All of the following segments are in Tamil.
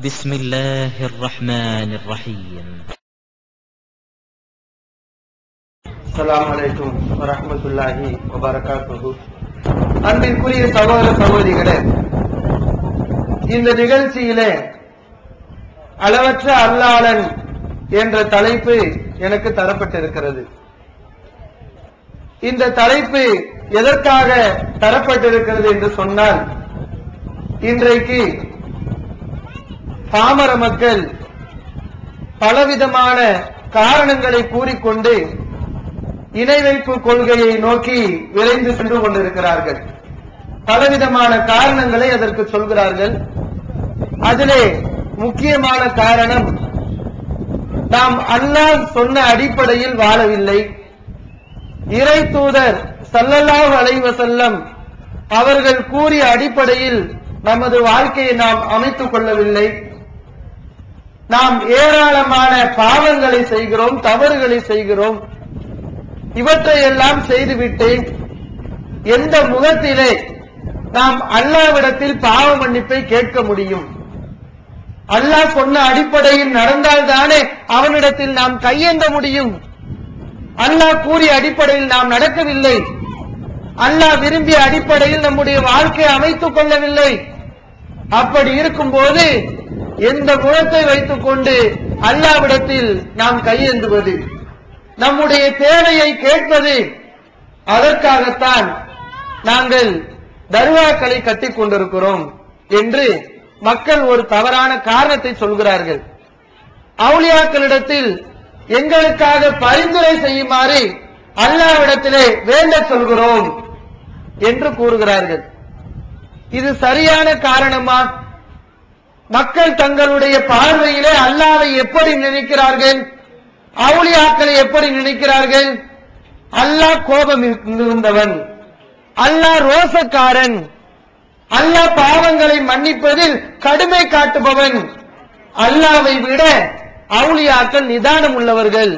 بسم الله الرحمن الرحيم. السلام عليكم ورحمة الله وبركاته. அன்பிற்குரிய சகோதர சகோதரிகளே, இந்த நிகழ்ச்சியிலே அளவற்ற அருளாளன் என்ற தலைப்பு எனக்கு தரப்பட்டிருக்கிறது. இந்த தலைப்பு எதற்காக தரப்பட்டிருக்கிறது என்று சொன்னால், இன்றைக்கு பாமர மக்கள் பலவிதமான காரணங்களை கூறிக்கொண்டு இணை வைப்பு கொள்கையை நோக்கி விரைந்து சென்று கொண்டிருக்கிறார்கள். பலவிதமான காரணங்களை அதற்கு சொல்கிறார்கள். அதிலே முக்கியமான காரணம், நாம் அல்லாஹ் சொன்ன அடிப்படையில் வாழவில்லை, இறை தூதர் ஸல்லல்லாஹு அலைஹி வஸல்லம் அவர்கள் கூறிய அடிப்படையில் நமது வாழ்க்கையை நாம் அமைத்துக் கொள்ளவில்லை, நாம் ஏராளமான பாவங்களை செய்கிறோம், தவறுகளை செய்கிறோம். இவற்றையெல்லாம் செய்துவிட்டு எந்த முகத்திலே நாம் அல்லாஹ்விடத்தில் பாவ மன்னிப்பை கேட்க முடியும்? அல்லாஹ் சொன்ன அடிப்படையில் நடந்தால்தானே அவனிடத்தில் நாம் கையேந்த முடியும். அல்லாஹ் கூறிய அடிப்படையில் நாம் நடக்கவில்லை, அல்லாஹ் விரும்பிய அடிப்படையில் நம்முடைய வாழ்க்கையை அமைத்துக் கொள்ளவில்லை. அப்படி இருக்கும்போது எந்த முகத்தை வைத்துக் கொண்டு அல்லாஹ்விடத்தில் நாம் கையேந்துவது? நம்முடைய தேவையை கேட்பது? அதற்காகத்தான் நாங்கள் தர்காக்களை கட்டிக் கொண்டிருக்கிறோம் என்று மக்கள் ஒரு தவறான காரணத்தை சொல்கிறார்கள். அவுலியாக்களிடத்தில் எங்களுக்காக பரிந்துரை செய்யுமாறு அல்லாஹ்விடத்திலே வேண்ட சொல்கிறோம் என்று கூறுகிறார்கள். இது சரியான காரணமா? மக்கள் தங்களுடைய பார்வையிலே அல்லாஹ்வை எப்படி நினைக்கிறார்கள், அவுலியாக்களை எப்படி நினைக்கிறார்கள்? அல்லாஹ் கோபம் இருந்தவன், அல்லாஹ் ரோசக்காரன், அல்லாஹ் பாவங்களை மன்னிப்பதில் கடுமை காட்டுபவன், அல்லாஹ்வை விட அவுலியாக்கள் நிதானம் உள்ளவர்கள்,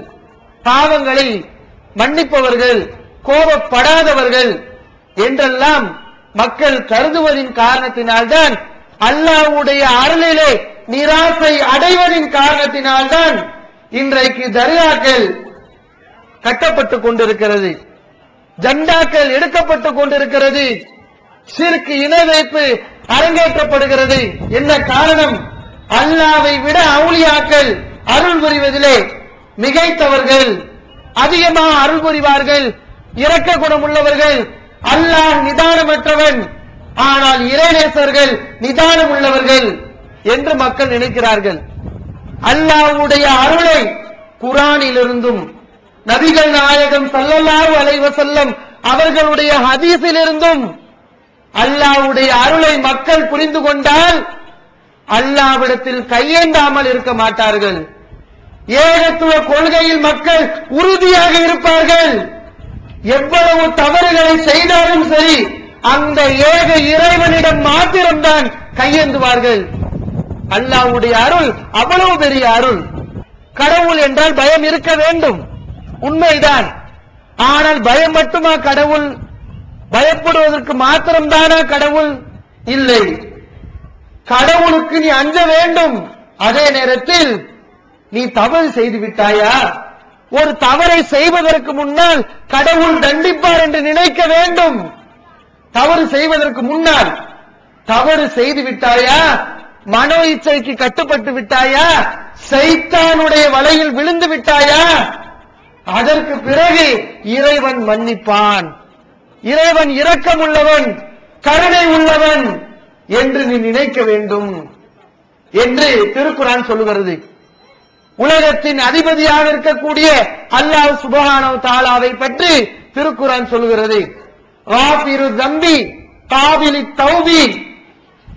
பாவங்களை மன்னிப்பவர்கள், கோபப்படாதவர்கள் என்றெல்லாம் மக்கள் கருதுவதின் காரணத்தினால்தான், அல்லாஹ்வுடைய அருளிலே நிராசை அடைவதின் காரணத்தினால்தான் இன்றைக்கு தர்காக்கள் கட்டப்பட்டுக் கொண்டிருக்கிறது, ஜண்டாக்கள் எடுக்கப்பட்டுக் கொண்டிருக்கிறது, ஷிர்க் இணை வைப்பு அரங்கேற்றப்படுகிறது. என்ன காரணம்? அல்லாஹ்வை விட அவுலியாக்கள் அருள் புரிவதிலே மிகைத்தவர்கள், அதிகமாக அருள் புரிவார்கள், இரக்க குணம் உள்ளவர்கள். அல்லாஹ் நிதானமற்றவன், ஆனால் இறைநேசர்கள் நிதானம் உள்ளவர்கள் என்று மக்கள் நினைக்கிறார்கள். அல்லாஹ்வுடைய அருளை குர்ஆனிலிருந்தும் நபிகள் நாயகம் ஸல்லல்லாஹு அலைஹி வஸல்லம் அவர்களுடைய ஹதீஸிலிருந்தும் அல்லாஹ்வுடைய அருளை மக்கள் புரிந்து கொண்டால் அல்லாஹ்விடத்தில் கையேந்தாமல் இருக்க மாட்டார்கள். ஏகத்துவ கொள்கையில் மக்கள் உறுதியாக இருப்பார்கள். எவ்வளவு தவறுகளை செய்தாலும் சரி, அந்த ஏக இறைவனிடம் மாத்திரம்தான் கையேந்துவார்கள். அல்லாஹ்வுடைய அருள் அவ்வளவு பெரிய அருள். கடவுள் என்றால் பயம் இருக்க வேண்டும், உண்மைதான். ஆனால் பயம் மட்டுமா கடவுள்? பயப்படுவதற்கு மாத்திரம்தானா கடவுள்? இல்லை, கடவுளுக்கு நீ அஞ்ச வேண்டும். அதே நேரத்தில் நீ தவறு செய்து விட்டாயா, ஒரு தவறை செய்வதற்கு முன்னால் கடவுள் தண்டிப்பார் என்று நினைக்க வேண்டும். தவறு செய்வதற்கு முன்னால், தவறு செய்து விட்டாயா, மனோ இச்சைக்கு கட்டுப்பட்டு விட்டாயா, சைத்தானுடைய வலையில் விழுந்து விட்டாயா, அதற்கு பிறகு இறைவன் மன்னிப்பான், இறைவன் இரக்கம் உள்ளவன், கருணை உள்ளவன் என்று நீ நினைக்க வேண்டும் என்று திருக்குர்ஆன் சொல்லுகிறது. உலகத்தின் அதிபதியாக இருக்கக்கூடிய அல்லாஹ் சுப்ஹானஹு தஆலாவை பற்றி திருக்குர்ஆன் சொல்லுகிறது. காஃபிரு தம்பி காபிலி தௌபி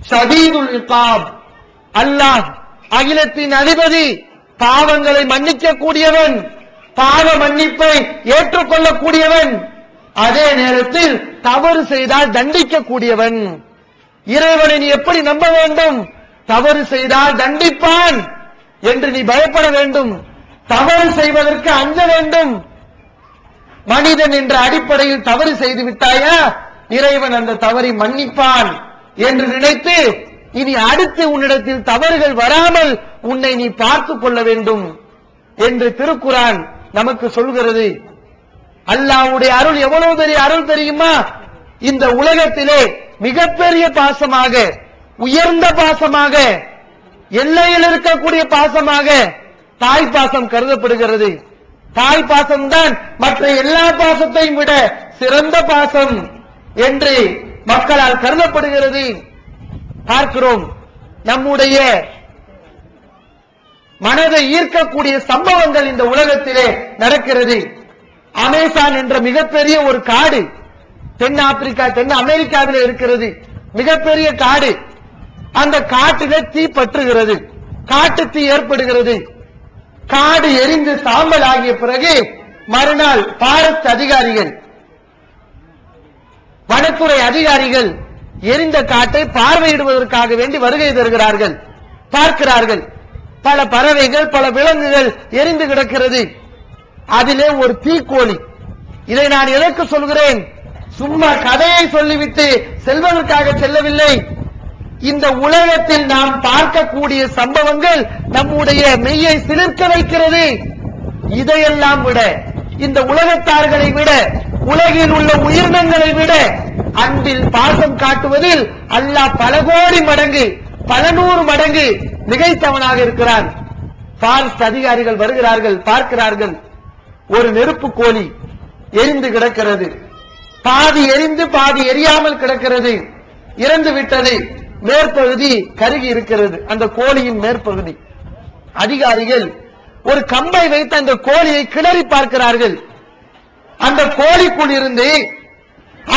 ஷதீதுல் இகாப். அல்லாஹ் அகிலத்தின் அதிபதி, பாவங்களை மன்னிக்க கூடியவன், பாவ மன்னிப்பை ஏற்றுக்கொள்ளக்கூடியவன், அதே நேரத்தில் தவறு செய்தால் தண்டிக்க கூடியவன். இறைவனை நீ எப்படி நம்ப வேண்டும்? தவறு செய்தால் தண்டிப்பான் என்று நீ பயப்பட வேண்டும், தவறு செய்வதற்கு அஞ்ச வேண்டும். மனிதன் என்ற அடிப்படையில் தவறு செய்து விட்டாயா, இறைவன் அந்த தவறை மன்னிப்பான் என்று நினைத்து இனி அடுத்து உன்னிடத்தில் தவறுகள் வராமல் உன்னை நீ பார்த்துக் கொள்ள வேண்டும் என்று திருக்குர்ஆன் நமக்கு சொல்கிறது. அல்லாஹ்வுடைய அருள் எவ்வளவு பெரிய அருள் தெரியுமா? இந்த உலகத்திலே மிகப்பெரிய பாசமாக, உயர்ந்த பாசமாக, எல்லையில் இருக்கக்கூடிய பாசமாக தாய் பாசம் கருதப்படுகிறது. தாய் பாசம் தான் மற்ற எல்லா பாசத்தையும் விட சிறந்த பாசம் என்று மக்களால் கருதப்படுகிறது. பார்க்கிறோம், நம்முடைய மனதை ஈர்க்கக்கூடிய சம்பவங்கள் இந்த உலகத்திலே நடக்கிறது. அமேசான் என்ற மிகப்பெரிய ஒரு காடு தென் ஆப்பிரிக்கா, தென் அமெரிக்காவில் இருக்கிறது. மிகப்பெரிய காடு. அந்த காட்டிலே தீ பற்றுகிறது, காட்டு தீ ஏற்படுகிறது. காடு எரிந்து சாம்பல் ஆகிய பிறகு மறுநாள் பாரஸ்ட் அதிகாரிகள், வனத்துறை அதிகாரிகள் எரிந்த காட்டை பார்வையிடுவதற்காக வேண்டி வருகை தருகிறார்கள். பார்க்கிறார்கள், பல பறவைகள், பல விலங்குகள் எரிந்து கிடக்கிறது. அதிலே ஒரு தீக்கோழி. இதை நான் எதற்கு சொல்கிறேன்? சும்மா கதையை சொல்லிவிட்டு செல்வதற்காக செல்லவில்லை. இந்த உலகத்தில் நாம் பார்க்கக்கூடிய சம்பவங்கள் நம்முடைய மெய்யை சிலிர்க்க வைக்கிறது. இதையெல்லாம் விட, இந்த உலகத்தார்களை விட, உலகில் உள்ள உயிரினங்களை விட அன்பில் பாசம் காட்டுவதில் அல்லாஹ் பல கோடி மடங்கு, பல நூறு மடங்கு மிகைத்தவனாக இருக்கிறான். பாரஸ்ட் அதிகாரிகள் வருகிறார்கள், பார்க்கிறார்கள். ஒரு நெருப்பு கோழி எரிந்து கிடக்கிறது. பாதி எரிந்து பாதி எரியாமல் கிடக்கிறது. இறந்து விட்டது. மேற்பகுதி கருகி இருக்கிறது, அந்த கோழியின் மேற்பகுதி. அதிகாரிகள் ஒரு கம்பை வைத்து அந்த கோழியை கிளறி பார்க்கிறார்கள். அந்த கோழிக்குள் இருந்து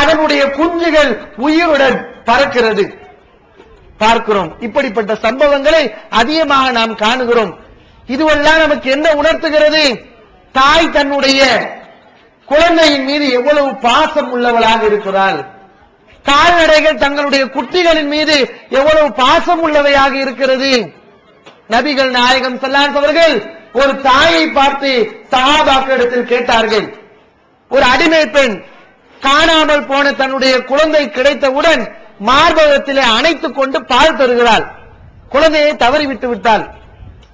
அதனுடைய குஞ்சுகள் உயிருடன் பறக்கிறது. பார்க்கிறோம். இப்படிப்பட்ட சம்பவங்களை அதிகமாக நாம் காணுகிறோம். இதுவெல்லாம் நமக்கு என்ன உணர்த்துகிறது? தாய் தன்னுடைய குழந்தையின் மீது எவ்வளவு பாசம் உள்ளவளாக இருக்கிறாள். கால்நடைகள் தங்களுடைய குட்டிகளின் மீது எவ்வளவு பாசம் உள்ளவையாக இருக்கிறது. நபிகள் நாயகம் ஸல்லல்லாஹு அலைஹி அவர்கள் ஒரு தாயை பார்த்து சஹாபாக்களிடத்தில் கேட்டார்கள். ஒரு அடிமை பெண் காணாமல் போன தன்னுடைய குழந்தை கிடைத்தவுடன் மார்பகத்திலே அணைத்துக் கொண்டு பால் தருகிறாள். குழந்தையை தவறி விட்டு விட்டாள்.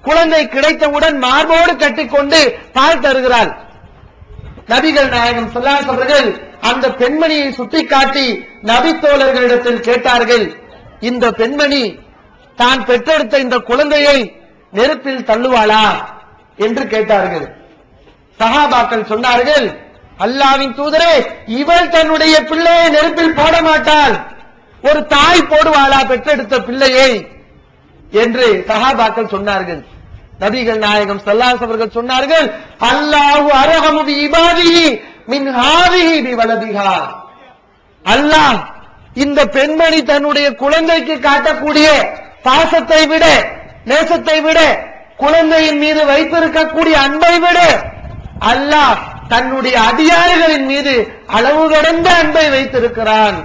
குழந்தை கிடைத்தவுடன் மார்போடு கட்டிக்கொண்டு பால் தருகிறாள். நபிகள் நாயகம் ஸல்லல்லாஹு அலைஹி அவர்கள் அந்த பெண்மணியை சுட்டிக்காட்டி நபி தோழர்களிடத்தில் கேட்டார்கள், இந்த பெண்மணி தான் பெற்றெடுத்த இந்த குழந்தையை நெருப்பில் தள்ளுவாளா என்று கேட்டார்கள். சஹாபாக்கள் சொன்னார்கள், அல்லாஹ்வின் தூதரே, இவள் தன்னுடைய பிள்ளையை நெருப்பில் போட மாட்டாள். ஒரு தாய் போடுவாளா பெற்றெடுத்த பிள்ளையை என்று சஹாபாக்கள் சொன்னார்கள். நபிகள் நாயகம் ஸல்லல்லாஹு அலைஹி அவர்கள் சொன்னார்கள், அல்லாஹு அர்ஹமு பி இபாதிஹி மின் ஹாதிஹி பி வலதிஹா. அல்லாஹ் இந்த பெண்மணி தன்னுடைய குழந்தைக்கு காட்டக்கூடிய பாசத்தை விட, நேசத்தை விட, குழந்தையின் மீது வைத்திருக்கக்கூடிய அன்பை விட அல்லாஹ் தன்னுடைய அடியார்களின் மீது அளவு கடந்த அன்பை வைத்திருக்கிறான்,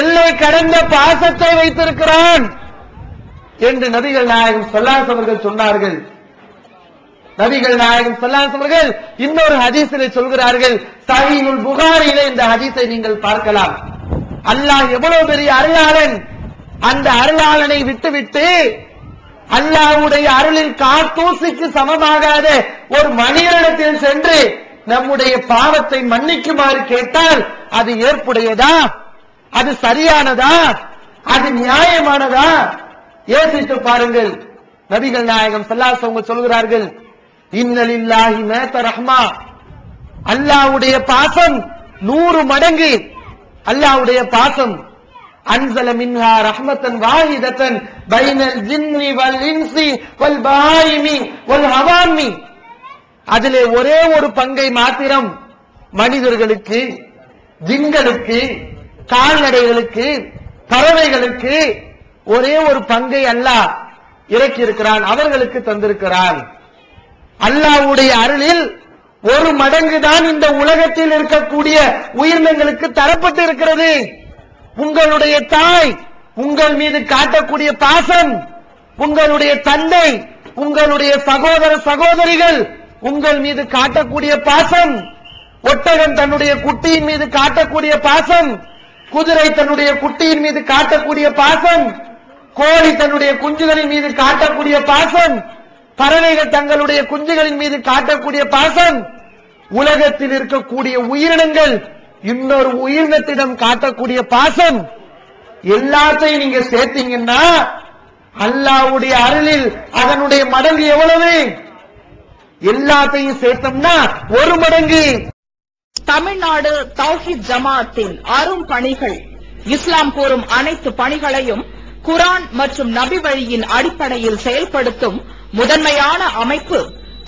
எல்லை கடந்த பாசத்தை வைத்திருக்கிறான் என்று நபிகள் நாயகம் ஸல்லல்லாஹு அலைஹி அவர்கள் சொன்னார்கள். நபிகள் நாயகம் ஸல்லல்லாஹு அலைஹி அவர்கள் இன்னொரு ஹதீஸிலே சொல்கிறார்கள், சஹீஹுல் புகாரியிலே இந்த ஹதீஸை நீங்கள் பார்க்கலாம். அல்லாஹ் எவ்வளவு பெரிய அருளாளன். அந்த அருளாளனை விட்டுவிட்டு அல்லாஹ்வுடைய அருளில் காத்தூசிக்கு சமமாகாத ஒரு மனிதனிடத்தில் சென்று நம்முடைய பாவத்தை மன்னிக்குமாறு கேட்டால் அது ஏற்புடையதா? அது சரியானதா? அது நியாயமானதா? யோசித்து பாருங்கள். நபிகள் நாயகம் ஸல்லல்லாஹு அலைஹி வஸல்லம் சொல்கிறார்கள், இன்னலில்லாஹி மாத ரஹ்மா. அல்லாஹ்வுடைய பாசம் 100 மடங்கு. அல்லாஹ்வுடைய பாசம் அன்ஸல மின்ஹா ரஹ்மத்தன் வாஹிதத்தன் பைனல் ஜின்னி வல் இன்சி வல் பஹாயிமி வல் ஹவாமி. அதிலே ஒரே ஒரு பங்கை மாத்திரம் மனிதர்களுக்கு, ஜின்களுக்கு, கால்நடைகளுக்கு, பறவைகளுக்கு ஒரே ஒரு பங்கை அல்லாஹ் இறக்கி இருக்கிறான், அவர்களுக்கு தந்திருக்கிறான். அல்லாஹ்வுடைய அருளில் 1 மடங்கு தான் இந்த உலகத்தில் இருக்கக்கூடிய உயிரினங்களுக்கு தரப்பட்டு இருக்கிறது. உங்களுடைய தாய் உங்கள் மீது காட்டக்கூடிய பாசம், உங்களுடைய தந்தை, உங்களுடைய சகோதர சகோதரிகள் உங்கள் மீது காட்டக்கூடிய பாசம், ஒட்டகம் தன்னுடைய குட்டியின் மீது காட்டக்கூடிய பாசம், குதிரை தன்னுடைய குட்டியின் மீது காட்டக்கூடிய பாசம், கோழி தன்னுடைய குஞ்சுகளின் மீது காட்டக்கூடிய பாசம், பறவைகள் தங்களுடைய குஞ்சுகளின் மீது காட்டக்கூடிய பாசம், உலகத்தில் இருக்கக்கூடிய உயிரினங்கள் இன்னொரு உயிரினத்திடம் காட்டக்கூடிய பாசம், எல்லாத்தையும் நீங்க சேர்த்தீங்கன்னா அல்லாஹ்வுடைய அருளில் அதனுடைய மடங்கு எவ்வளவு? எல்லாத்தையும் சேர்த்தோம்னா 1 மடங்கு. தமிழ்நாடு தௌஹீத் ஜமாஅத்தின் அரும் பணிகள், இஸ்லாம் கூறும் அனைத்து பணிகளையும் குர்ஆன் மற்றும் நபி வழியின் அடிப்படையில் செயல்படுத்தும் முதன்மையான அமைப்பு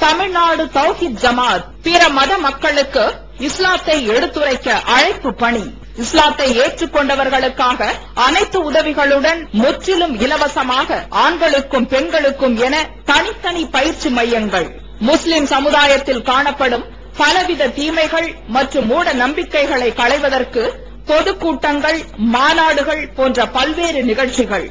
தமிழ்நாடு தௌஹீத் ஜமாஅத். பிற மத மக்களுக்கு இஸ்லாத்தை எடுத்துரைக்க அழைப்பு பணி. இஸ்லாத்தை ஏற்றுக்கொண்டவர்களுக்காக அனைத்து உதவிகளுடன் முற்றிலும் இலவசமாக ஆண்களுக்கும் பெண்களுக்கும் என தனித்தனி பயிற்சி மையங்கள். முஸ்லிம் சமுதாயத்தில் காணப்படும் பலவித தீமைகள் மற்றும் மூட நம்பிக்கைகளை களைவதற்கு பொதுக்கூட்டங்கள், மாநாடுகள் போன்ற பல்வேறு நிகழ்ச்சிகள்,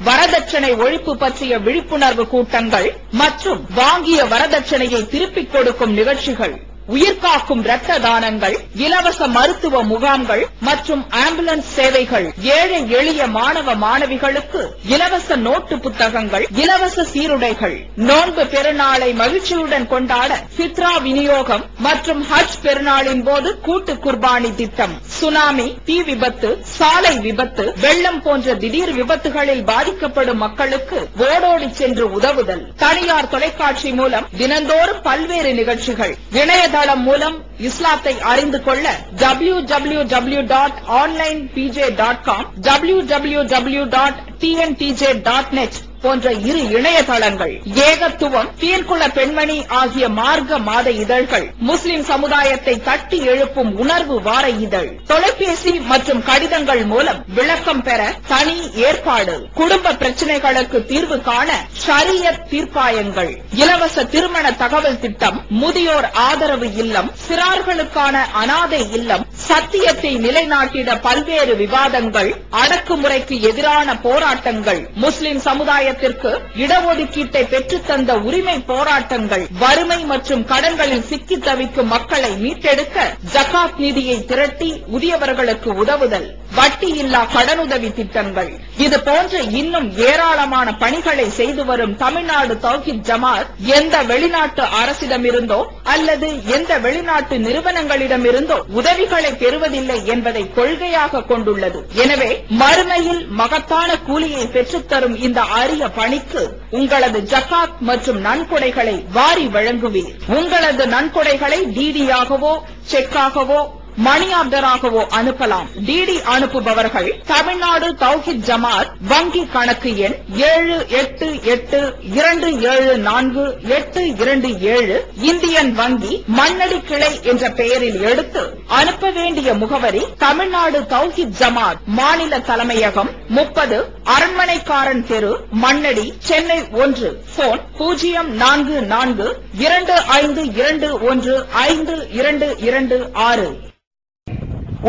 வரதட்சணை ஒழிப்பு பற்றிய விழிப்புணர்வு கூட்டங்கள் மற்றும் வாங்கிய வரதட்சணையை திருப்பிக் கொடுக்கும் நிகழ்ச்சிகள், உயிர்காக்கும் இரத்த தானங்கள், இலவச மருத்துவ முகாம்கள் மற்றும் ஆம்புலன்ஸ் சேவைகள், ஏழை எளிய மாணவ மாணவிகளுக்கு இலவச நோட்டு புத்தகங்கள், இலவச சீருடைகள், நோன்பு பெருநாளை மகிழ்ச்சியுடன் கொண்டாட ஃபித்ரா விநியோகம் மற்றும் ஹஜ் பெருநாளின் போது கூட்டு குர்பானி திட்டம், சுனாமி, தீ விபத்து, சாலை விபத்து, வெள்ளம் போன்ற திடீர் விபத்துகளில் பாதிக்கப்படும் மக்களுக்கு ஓடோடி சென்று உதவுதல், தனியார் தொலைக்காட்சி மூலம் தினந்தோறும் பல்வேறு நிகழ்ச்சிகள், இணையதளம் மூலம் இஸ்லாத்தை அறிந்து கொள்ள www.onlinepj.com, www.tntj.net போன்ற இரு இணையதளங்கள், ஏகத்துவம், தீர்க்குள பெண்மணி ஆகிய மார்க்க மாத இதழ்கள், முஸ்லிம் சமுதாயத்தை தட்டி எழுப்பும் உணர்வு வார இதழ், தொலைபேசி மற்றும் கடிதங்கள் மூலம் விளக்கம் பெற தனி ஏற்பாடு, குடும்ப பிரச்சினைகளுக்கு தீர்வு காண ஷரியத் தீர்ப்பாயங்கள், இலவச திருமண தகவல் திட்டம், முதியோர் ஆதரவு இல்லம், சிறார்களுக்கான அனாதை இல்லம், சத்தியத்தை நிலைநாட்டிட பல்வேறு விவாதங்கள், அடக்குமுறைக்கு எதிரான போராட்டங்கள், முஸ்லிம் சமுதாய இடஒதுக்கீட்டை பெற்றுத்தந்த உரிமை போராட்டங்கள், வறுமை மற்றும் கடன்களில் சிக்கி தவிக்கும் மக்களை மீட்டெடுக்க ஜகாத் நிதியை திரட்டி உரியவர்களுக்கு உதவுதல், வட்டி இல்லா கடனுதவி திட்டங்கள், இது போன்ற இன்னும் ஏராளமான பணிகளை செய்து வரும் தமிழ்நாடு தௌஹீத் ஜமாஅத் எந்த வெளிநாட்டு அரசிடமிருந்தோ அல்லது எந்த வெளிநாட்டு நிறுவனங்களிடமிருந்தோ உதவிகளை பெறுவதில்லை என்பதை கொள்கையாக கொண்டுள்ளது. எனவே மறுமையில் மகத்தான கூலியை பெற்றுத்தரும் இந்த அரிய பணிக்கு உங்களது ஜகாத் மற்றும் நன்கொடைகளை வாரி வழங்குவீர். உங்களது நன்கொடைகளை டிடியாகவோ செக்காகவோ மணி ஆர்டராகவோ அனுப்பலாம். டிடி அனுப்புபவர்கள் தமிழ்நாடு தௌஹீத் ஜமாஅத், வங்கி கணக்கு எண் 7882748827, இந்தியன் வங்கி, மண்ணடி கிளை என்ற பெயரில் எடுத்து அனுப்ப வேண்டிய முகவரி தமிழ்நாடு தௌஹீத் ஜமாஅத், மாநில தலைமையகம் 30 அரண்மனைக்காரன் தெரு, மண்ணடி, சென்னை 1. போன் 044225215226.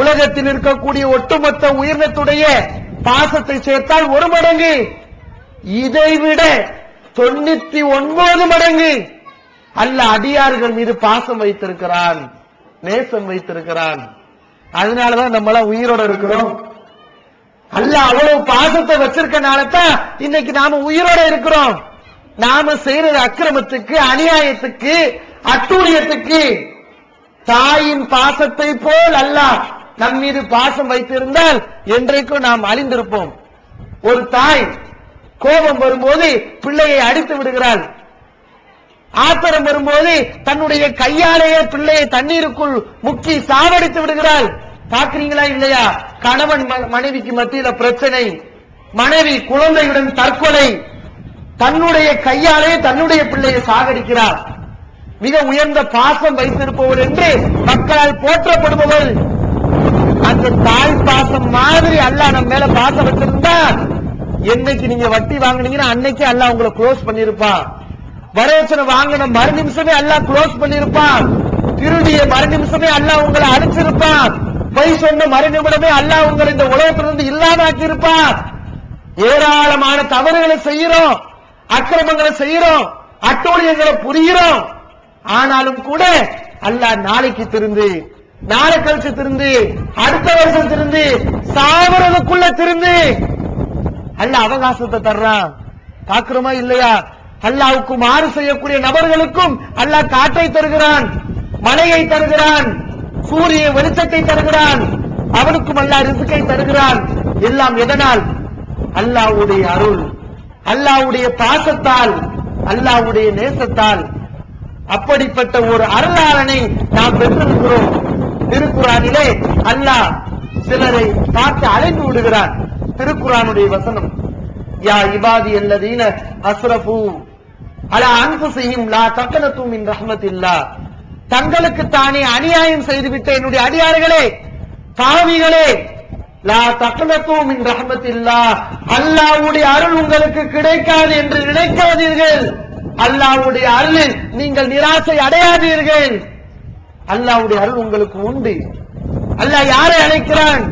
உலகத்தில் இருக்கக்கூடிய ஒட்டுமொத்த உயிரினத்துடைய பாசத்தை சேர்த்தால் 1 மடங்கு, இதைவிட 99 மடங்கு அல்லாஹ் அடியார்கள் மீது பாசம் வைத்திருக்கிறான், நேசம் வைத்திருக்கிறான். அதனாலதான் நம்மள உயிரோட இருக்கிறோம். அல்லாஹ் அவ்வளவு பாசத்தை வச்சிருக்கனால தான் இன்னைக்கு நாம உயிரோட இருக்கிறோம். நாம செய்யறது அக்கிரமத்துக்கு, அநியாயத்துக்கு, அட்டூழியத்துக்கு. தாயின் பாசத்தை போல் அல்லாஹ் நம் மீது பாசம் வைத்திருந்தால் என்றைக்கும் நாம் அழிந்திருப்போம். ஒரு தாய் கோபம் வரும்போது பிள்ளையை அடித்து விடுகிறாள். ஆத்திரம் வரும்போது தன்னுடைய கையாலேயே பிள்ளையை தண்ணீருக்குள் முக்கி சாவடித்து விடுகிறாள். பார்க்கிறீங்களா இல்லையா? கணவன் மனைவிக்கு மத்தியில பிரச்சனை, மனைவி குழந்தையுடன் தற்கொலை, தன்னுடைய கையாலே தன்னுடைய பிள்ளையை சாகடிக்கிறார். மிக உயர்ந்த பாசம் வைத்திருப்பவர் என்று மக்களால் போற்றப்படுபவர். அந்த தாய் பாசம் மாதிரி அல்லாஹ் நம்ம மேல பாசம் வச்சிருந்தா என்னைக்கு நீங்க வட்டி வாங்குனீங்கன்னா அன்னைக்கு அல்லாஹ் உங்களை க்ளோஸ் பண்ணிருப்பான். வரதட்சணை வாங்கின மறு நிமிஷமே அல்லாஹ் க்ளோஸ் பண்ணிருப்பான். திருடிய மறு நிமிஷமே அல்லாஹ் உங்களை அழிச்சிருப்பான். பொய் சொன்ன மறு நிமிடமே அல்லாஹ் உங்களை இந்த உலகத்திலிருந்து இல்லாமக்கி இருப்பான். ஏராளமான தவறுகளை செய்யறோம், அக்கிரமங்களை செய்யறோம், அட்டூழியங்களை புரிகிறோம். ஆனாலும் கூட அல்லாஹ் நாளைக்கு திருந்து, நாளை கழிச்சு திருந்து, அடுத்த வருஷம் திருந்து, சாவறதுக்குள்ள திருந்து, அல்லாஹ் அவகாசத்தை தர்றான். பார்க்கிறோமா இல்லையா? அல்லாஹ்வுக்கு மாறு செய்யக்கூடிய நபர்களுக்கும் அல்லாஹ் காற்றை தருகிறான், மழையை தருகிறான், சூரிய வெளிச்சத்தை தருகிறான், அவனுக்கும் அல்லாஹ் ரிஸ்கை தருகிறான். எல்லாம் எதனால்? அல்லாஹ்வுடைய அருள், அல்லாஹ்வுடைய பாசத்தால், அல்லாஹ்வுடைய நேசத்தால். அப்படிப்பட்ட ஒரு அருளாளனை நாம் பெற்றிருக்கிறோம். திருக்குறானிலே அல்லாஹ் சிலரை பார்த்து அழைத்து விடுகிறான். திருக்குறானுடைய வசனம், யா இபாதி அல்லதீன அஸ்ரஃபு அலா அன்ஃபுஸிஹிம் லா தக்னது மின் ரஹ்மத்தில்லாஹ். தங்களுக்கு தானே அநியாயம் செய்துவிட்ட என்னுடைய அடியார்களே, பாவிகளே, லா தக்னது மின் ரஹ்மத்தில்லாஹ், அல்லாஹ்வுடைய அருள் உங்களுக்கு கிடைக்காது என்று நினைக்காதீர்கள். அல்லாஹ்வுடைய அருளில் நீங்கள் நிராசை அடையாதீர்கள். அல்லாஹ்வுடைய அருள் உங்களுக்கு உண்டு. அல்லாஹ் யாரை அழைக்கிறான்?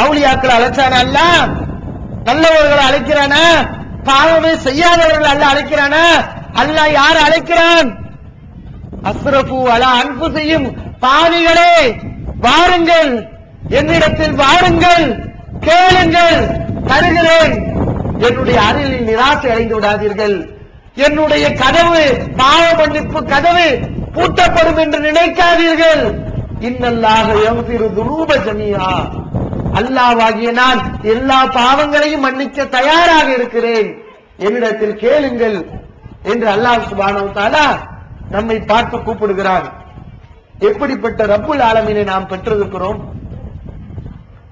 அவுலியாக்களை அழைச்சானா? அல்லாஹ் நல்லவர்களை அழைக்கிறானா? பாவமே செய்யாதவர்கள் அல்லாஹ் அழைக்கிறானா? அல்லாஹ் யாரை அழைக்கிறான்? அஸ்ரஃபு அலா அன்ஃபுஸிஹிம், பாவிகளே வாருங்கள், என்னிடத்தில் வாருங்கள், கேளுங்கள், தருகிறேன். என்னுடைய அருளில் நிராசை அடைந்து விடாதீர்கள். என்னுடைய கதவு, பாவ மன்னிப்பு கதவு பூட்டப்படும் என்று நினைக்காதீர்கள். இன்னல்லாஹ யக்ஃபிரு துனூப ஜமீஆ, அல்லாஹ்வாகிய நான் எல்லா பாவங்களையும் மன்னிக்க தயாராக இருக்கிறேன், என்னிடத்தில் கேளுங்கள் என்று அல்லாஹ் சுப்ஹானஹு வ தஆலா நம்மை பார்த்து கூப்பிடுகிறான். எப்படிப்பட்ட ரப்புல் ஆலமீனை நாம் பெற்றிருக்கிறோம்.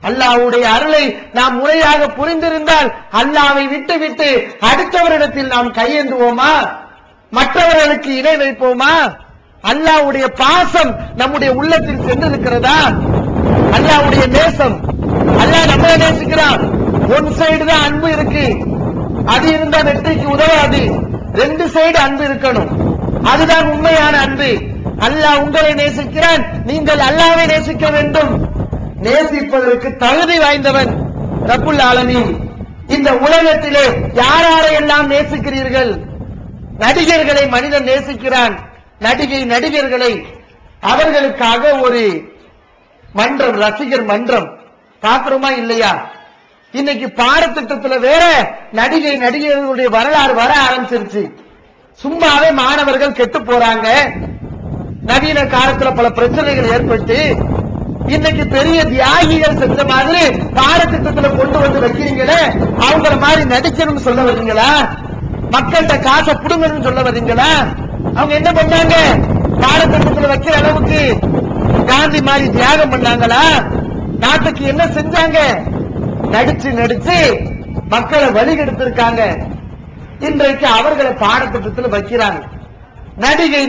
அல்லாஹ்வுடைய அருளை நாம் முறையாக புரிந்திருந்தால் அல்லாஹ்வை விட்டு அடுத்தவரிடத்தில் நாம் கையேந்துவோமா? மற்றவர்களுக்கு இணை வைப்போமா? அல்லாஹ்வுடைய பாசம் நம்முடைய உள்ளத்தில் சென்றிருக்கிறதா? அல்லாஹ்வுடைய நேசம், அல்லாஹ் நம்மளை நேசிக்கிறான். ஒன் சைடு தான் அன்பு இருக்கு, அது இருந்தா வெற்றிக்கு உதவாது. ரெண்டு சைடு அன்பு இருக்கணும், அதுதான் உண்மையான அன்பு. அல்லாஹ் உங்களை நேசிக்கிறான், நீங்கள் அல்லாஹ்வை நேசிக்க வேண்டும். நேசிப்பதற்கு தகுதி வாய்ந்தவன் ரப்புல் ஆலமீன். இந்த உலகத்திலே யாரெல்லாம் நேசிக்கிறீர்கள்? நடிகர்களை மனிதன் நேசிக்கிறான், நடிகர்களை. அவர்களுக்காக ஒரு மன்றம், ரசிகர் மன்றம் பார்க்கிறோமா இல்லையா? இன்னைக்கு பாடத்திட்டத்துல வேற நடிகர்களுடைய வரலாறு வர ஆரம்பிச்சிருச்சு. சும்மாவே மாணவர்கள் கெட்டு போறாங்க. நவீன காலத்துல பல பிரச்சனைகள் ஏற்பட்டு இன்னைக்கு பெரிய தியாகிகள் செஞ்ச மாதிரி பாடத்திட்டத்துல கொண்டு வந்து வைக்கிறீங்களே, அவங்கள மாதிரி நடிக்கணும்னு சொல்ல வர்றீங்களா? மக்கள்கிட்ட காசை புடுங்கணும்னு சொல்ல வர்றீங்களா? அவங்க என்ன பண்ணாங்க? பாடத்திட்டத்துல வைக்கிற அளவுக்கு காந்தி மாதிரி தியாகம் பண்ணாங்களா? நாட்டுக்கு என்ன செஞ்சாங்க? நடிச்சு மக்களை வழிகெடுத்திருக்காங்க. இன்றைக்கு அவர்களை பாடத்திட்டத்தில் வைக்கிறாங்க.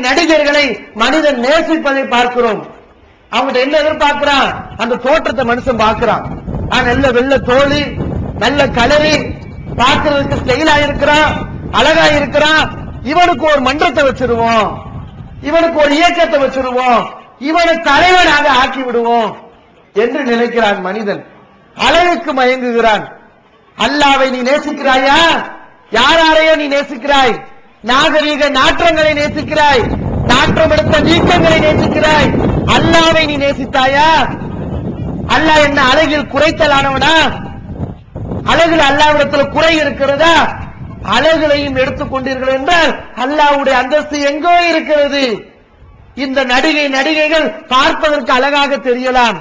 நடிகர்களை மனிதன் நேசிப்பதை பார்க்கிறோம். அவங்க என்ன எதிர்பார்க்கிறான்? அந்த தோற்றத்தை மனுஷன் பார்க்கிறான். நல்ல வெள்ள தோழி, நல்ல கலரி, பார்க்கிறதுக்கு ஸ்டைலா இருக்கிறான், அழகா இருக்கிறான், இவனுக்கு ஒரு மன்றத்தை வச்சிருவோம், இவனுக்கு ஒரு இயக்கத்தை வச்சிருவோம், இவனை தலைவனாக ஆக்கி விடுவோம் என்று நினைக்கிறான் மனிதன். அழகுக்கு மயங்குகிறான். அல்லாஹ்வை நீ நேசிக்கிறாயா? யாரையோ நீ நேசிக்கிறாய். நாகரீக நாற்றங்களை நேசிக்கிறாய், நாற்றம் எடுத்த நீக்கங்களை நேசிக்கிறாய். அல்லாஹ்வை நீ நேசித்தாயா? அல்லாஹ் என்ன அழகில் குறைத்தலானவனா? அழகில் அல்லாஹ்விடத்தில் குறை இருக்கிறதா? அழகுலையும் எடுத்துக்கொண்டீர்கள் என்றால் அல்லாஹ்வுடைய அந்தஸ்து எங்கோ இருக்கிறது. இந்த நடிகைகள் பார்ப்பதற்கு அழகாக தெரியலாம்,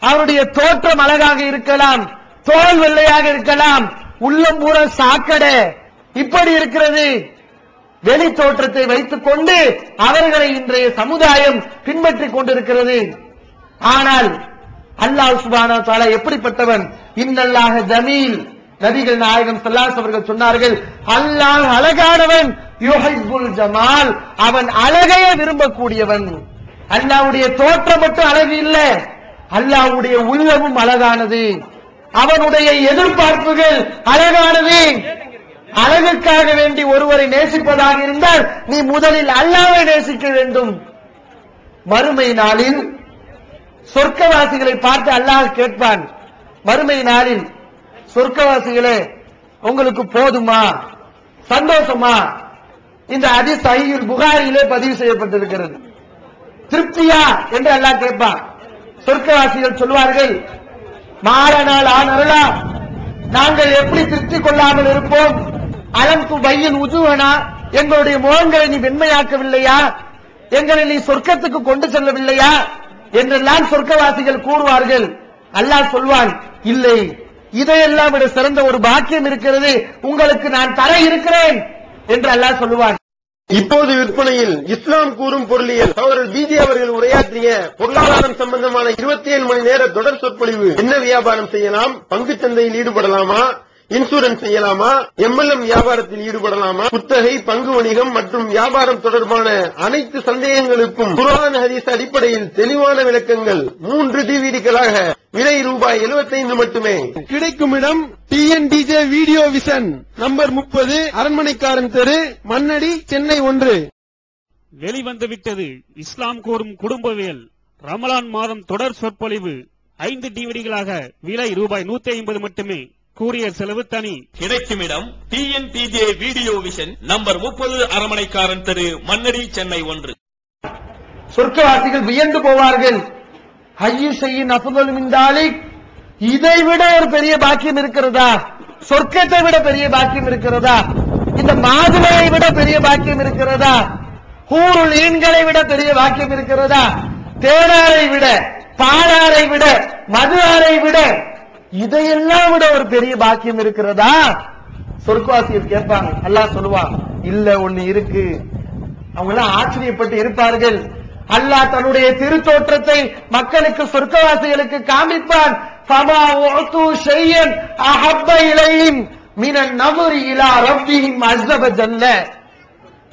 அவருடைய தோற்றம் அழகாக இருக்கலாம், தோல் வெள்ளையாக இருக்கலாம், உள்ளம் பூரா சாக்கடை இப்படி இருக்கிறது. வெளி தோற்றத்தை வைத்துக் கொண்டு அவர்களை இன்றைய சமுதாயம் பின்பற்றிக் கொண்டிருக்கிறது. ஆனால் அல்லாஹ் சுப்ஹானஹு வ தஆலா எப்படிப்பட்டவன்? இன்னல்லாஹ ஜமீல். நபிகள் நாயகம் ஸல்லல்லாஹு அலைஹி வஸல்லம் சொன்னார்கள், அல்லாஹ் அழகானவன், யுஹிப்புல் ஜமால், அவன் அழகையே விரும்பக்கூடியவன். அல்லாஹ்வுடைய தோற்றம் மட்டும் அழகு இல்ல, அல்லாஹ்வுடைய உள்ளமும் அழகானது, அவனுடைய எதிர்பார்ப்புகள் அழகானது. அழகுக்காக வேண்டி ஒருவரை நேசிப்பதாக இருந்தால் நீ முதலில் அல்லாஹ்வை நேசிக்க வேண்டும். மறுமை நாளில் சொர்க்கவாசிகளை பார்த்து அல்லாஹ் கேட்பான். மறுமை நாளில் சொர்க்கவாசிகளே, உங்களுக்கு போதுமா, சந்தோஷமா? இந்த ஹதீஸ் சஹீஹுல் புகாரியிலே பதிவு செய்யப்பட்டிருக்கிறது. திருப்தியா என்று அல்லாஹ் கேட்பான். சொர்க்கவாசிகள் சொல்வார்கள், மாறனால் ஆனருளா, நாங்கள் எப்படி திருப்தி கொள்ளாமல் இருப்போம்? அலம் துபையின் உஜுவனா, எங்களுடைய முகங்களை நீ வெண்மையாக்கவில்லையா? எங்களை நீ சொர்க்கத்துக்கு கொண்டு செல்லவில்லையா என்றெல்லாம் சொர்க்கவாசிகள் கூறுவார்கள். அல்லாஹ் சொல்வான், இல்லை, இதையெல்லாம் விட சிறந்த ஒரு பாக்கியம் இருக்கிறது, உங்களுக்கு நான் தர இருக்கிறேன் என்று அல்லாஹ் சொல்லுவான். இப்போது விற்பனையில் இஸ்லாம் கூறும் பொருளியல் சகோதரர் பிஜே அவர்கள் உரையாற்றிய பொருளாதாரம் சம்பந்தமான 27 மணி நேர தொடர் சொற்பொழிவு. என்ன வியாபாரம் செய்யலாம், பங்கு சந்தையில் ஈடுபடலாமா, இன்சூரன்ஸ் செய்யலாமா, எம்எல்எம் வியாபாரத்தில் ஈடுபடலாமா, குத்தகை, பங்கு வணிகம் மற்றும் வியாபாரம் தொடர்பான அனைத்து சந்தேகங்களுக்கும் குர்ஆன் ஹதீஸ் அடிப்படையில் தெளிவான விளக்கங்கள் 3 டிவிடிகளாக விலை ரூபாய் 75 மட்டுமே. கிடைக்கும் இடம் TNDJ வீடியோ விஷன், நம்பர் 30, அரண்மனைக்காரன் தெரு, மண்ணடி, சென்னை 1. வெளிவந்துவிட்டது இஸ்லாம் கூறும் குடும்பவியல் ரமலான் மாதம் தொடர் சொற்பொழிவு 5 டிவிடிகளாக விலை ரூபாய் 150 மட்டுமே. கூரியர் செலவு தனி. கிடைக்கும் இடம் TNTJ வீடியோ விஷன், நம்பர் 30, அரண்மனைக்காரன் தெரு, மண்ணடி, சென்னை 1. சொர்க்கவாசிகள் வியந்து போவார்கள். ஐயு செய்யின் அஃதலு மின் தாலிக், இதைவிட ஒரு பெரிய பாக்கியம் இருக்கிறதா? சொர்க்கத்தை விட பெரிய பாக்கியம் இருக்கிறதா? இந்த மாதுளையை விட பெரிய பாக்கியம் இருக்கிறதா? ஹூருல் ஈன்களை விட பெரிய பாக்கியம் இருக்கிறதா? தேனாரை விட, பாலாரை விட, மது ஆரை விட, இதையெல்லாம் விட ஒரு பெரிய பாக்கியம் இருக்கிறதா? சொர்க்கவாசிகள் கேட்பாங்க. அல்லாஹ் சொல்லுவான், இல்ல, ஒண்ணு இருக்கு. அவங்க எல்லாம் ஆச்சரியப்பட்டு இருப்பார்கள். அல்லாஹ் தன்னுடைய திருத்தோற்றத்தை மக்களுக்கு, சொர்க்கவாசிகளுக்கு காமிப்பான். ஃபமா உது ஷையன் அஹப்ப இலைஹிம் மினன் நظر இலா ரப்பிஹிம் அஸ்ஸ வஜல்ல.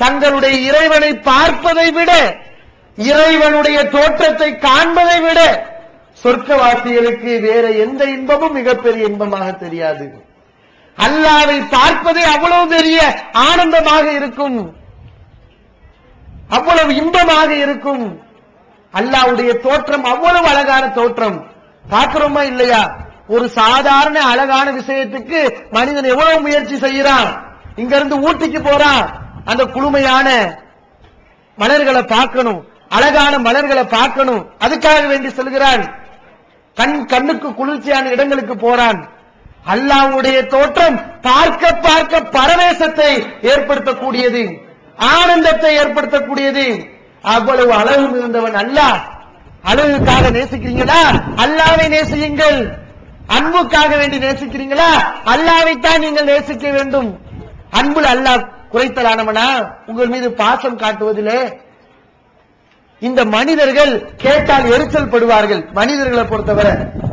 தங்களுடைய இறைவனை பார்ப்பதை விட, இறைவனுடைய தோற்றத்தை காண்பதை விட சொர்க்கவாசிகளுக்கு வேற எந்த இன்பமும் மிகப்பெரிய இன்பமாக தெரியாது. அல்லாஹ்வை பார்ப்பதே அவ்வளவு பெரிய ஆனந்தமாக இருக்கும், அவ்வளவு இன்பமாக இருக்கும். அல்லாஹ்வுடைய தோற்றம் அவ்வளவு அழகான தோற்றம். பார்க்கிறோமா இல்லையா? ஒரு சாதாரண அழகான விஷயத்துக்கு மனிதன் எவ்வளவு முயற்சி செய்யறான். இங்க இருந்து ஊட்டிக்கு போறான், அந்த குளுமையான மலர்களை பார்க்கணும், அழகான மலர்களை பார்க்கணும், அதுக்காக வேண்டி செல்கிறான். கண்ணுக்கு குளிர்ச்சியான இடங்களுக்கு போறான். அல்லாஹ்வுடைய தோற்றம் பார்க்க பார்க்க பரவேசத்தை ஏற்படுத்தக்கூடியது, ஆனந்தத்தை ஏற்படுத்தக்கூடியது. அவ்வளவு அழகு இருந்தவன் அல்லாஹ். அழகுக்காக நேசிக்கிறீங்களா? அல்லாஹ்வை நேசியுங்கள். அன்புக்காக வேண்டி நேசிக்கிறீங்களா? அல்லாஹ்வைத்தான் நீங்கள் நேசிக்க வேண்டும். அன்புல அல்லாஹ் குறைத்தலானவனா? உங்கள் மீது பாசம் காட்டுவதிலே இந்த மனிதர்கள் கேட்டால் எரிச்சல் படுவார்கள். மனிதர்களை பொறுத்தவரை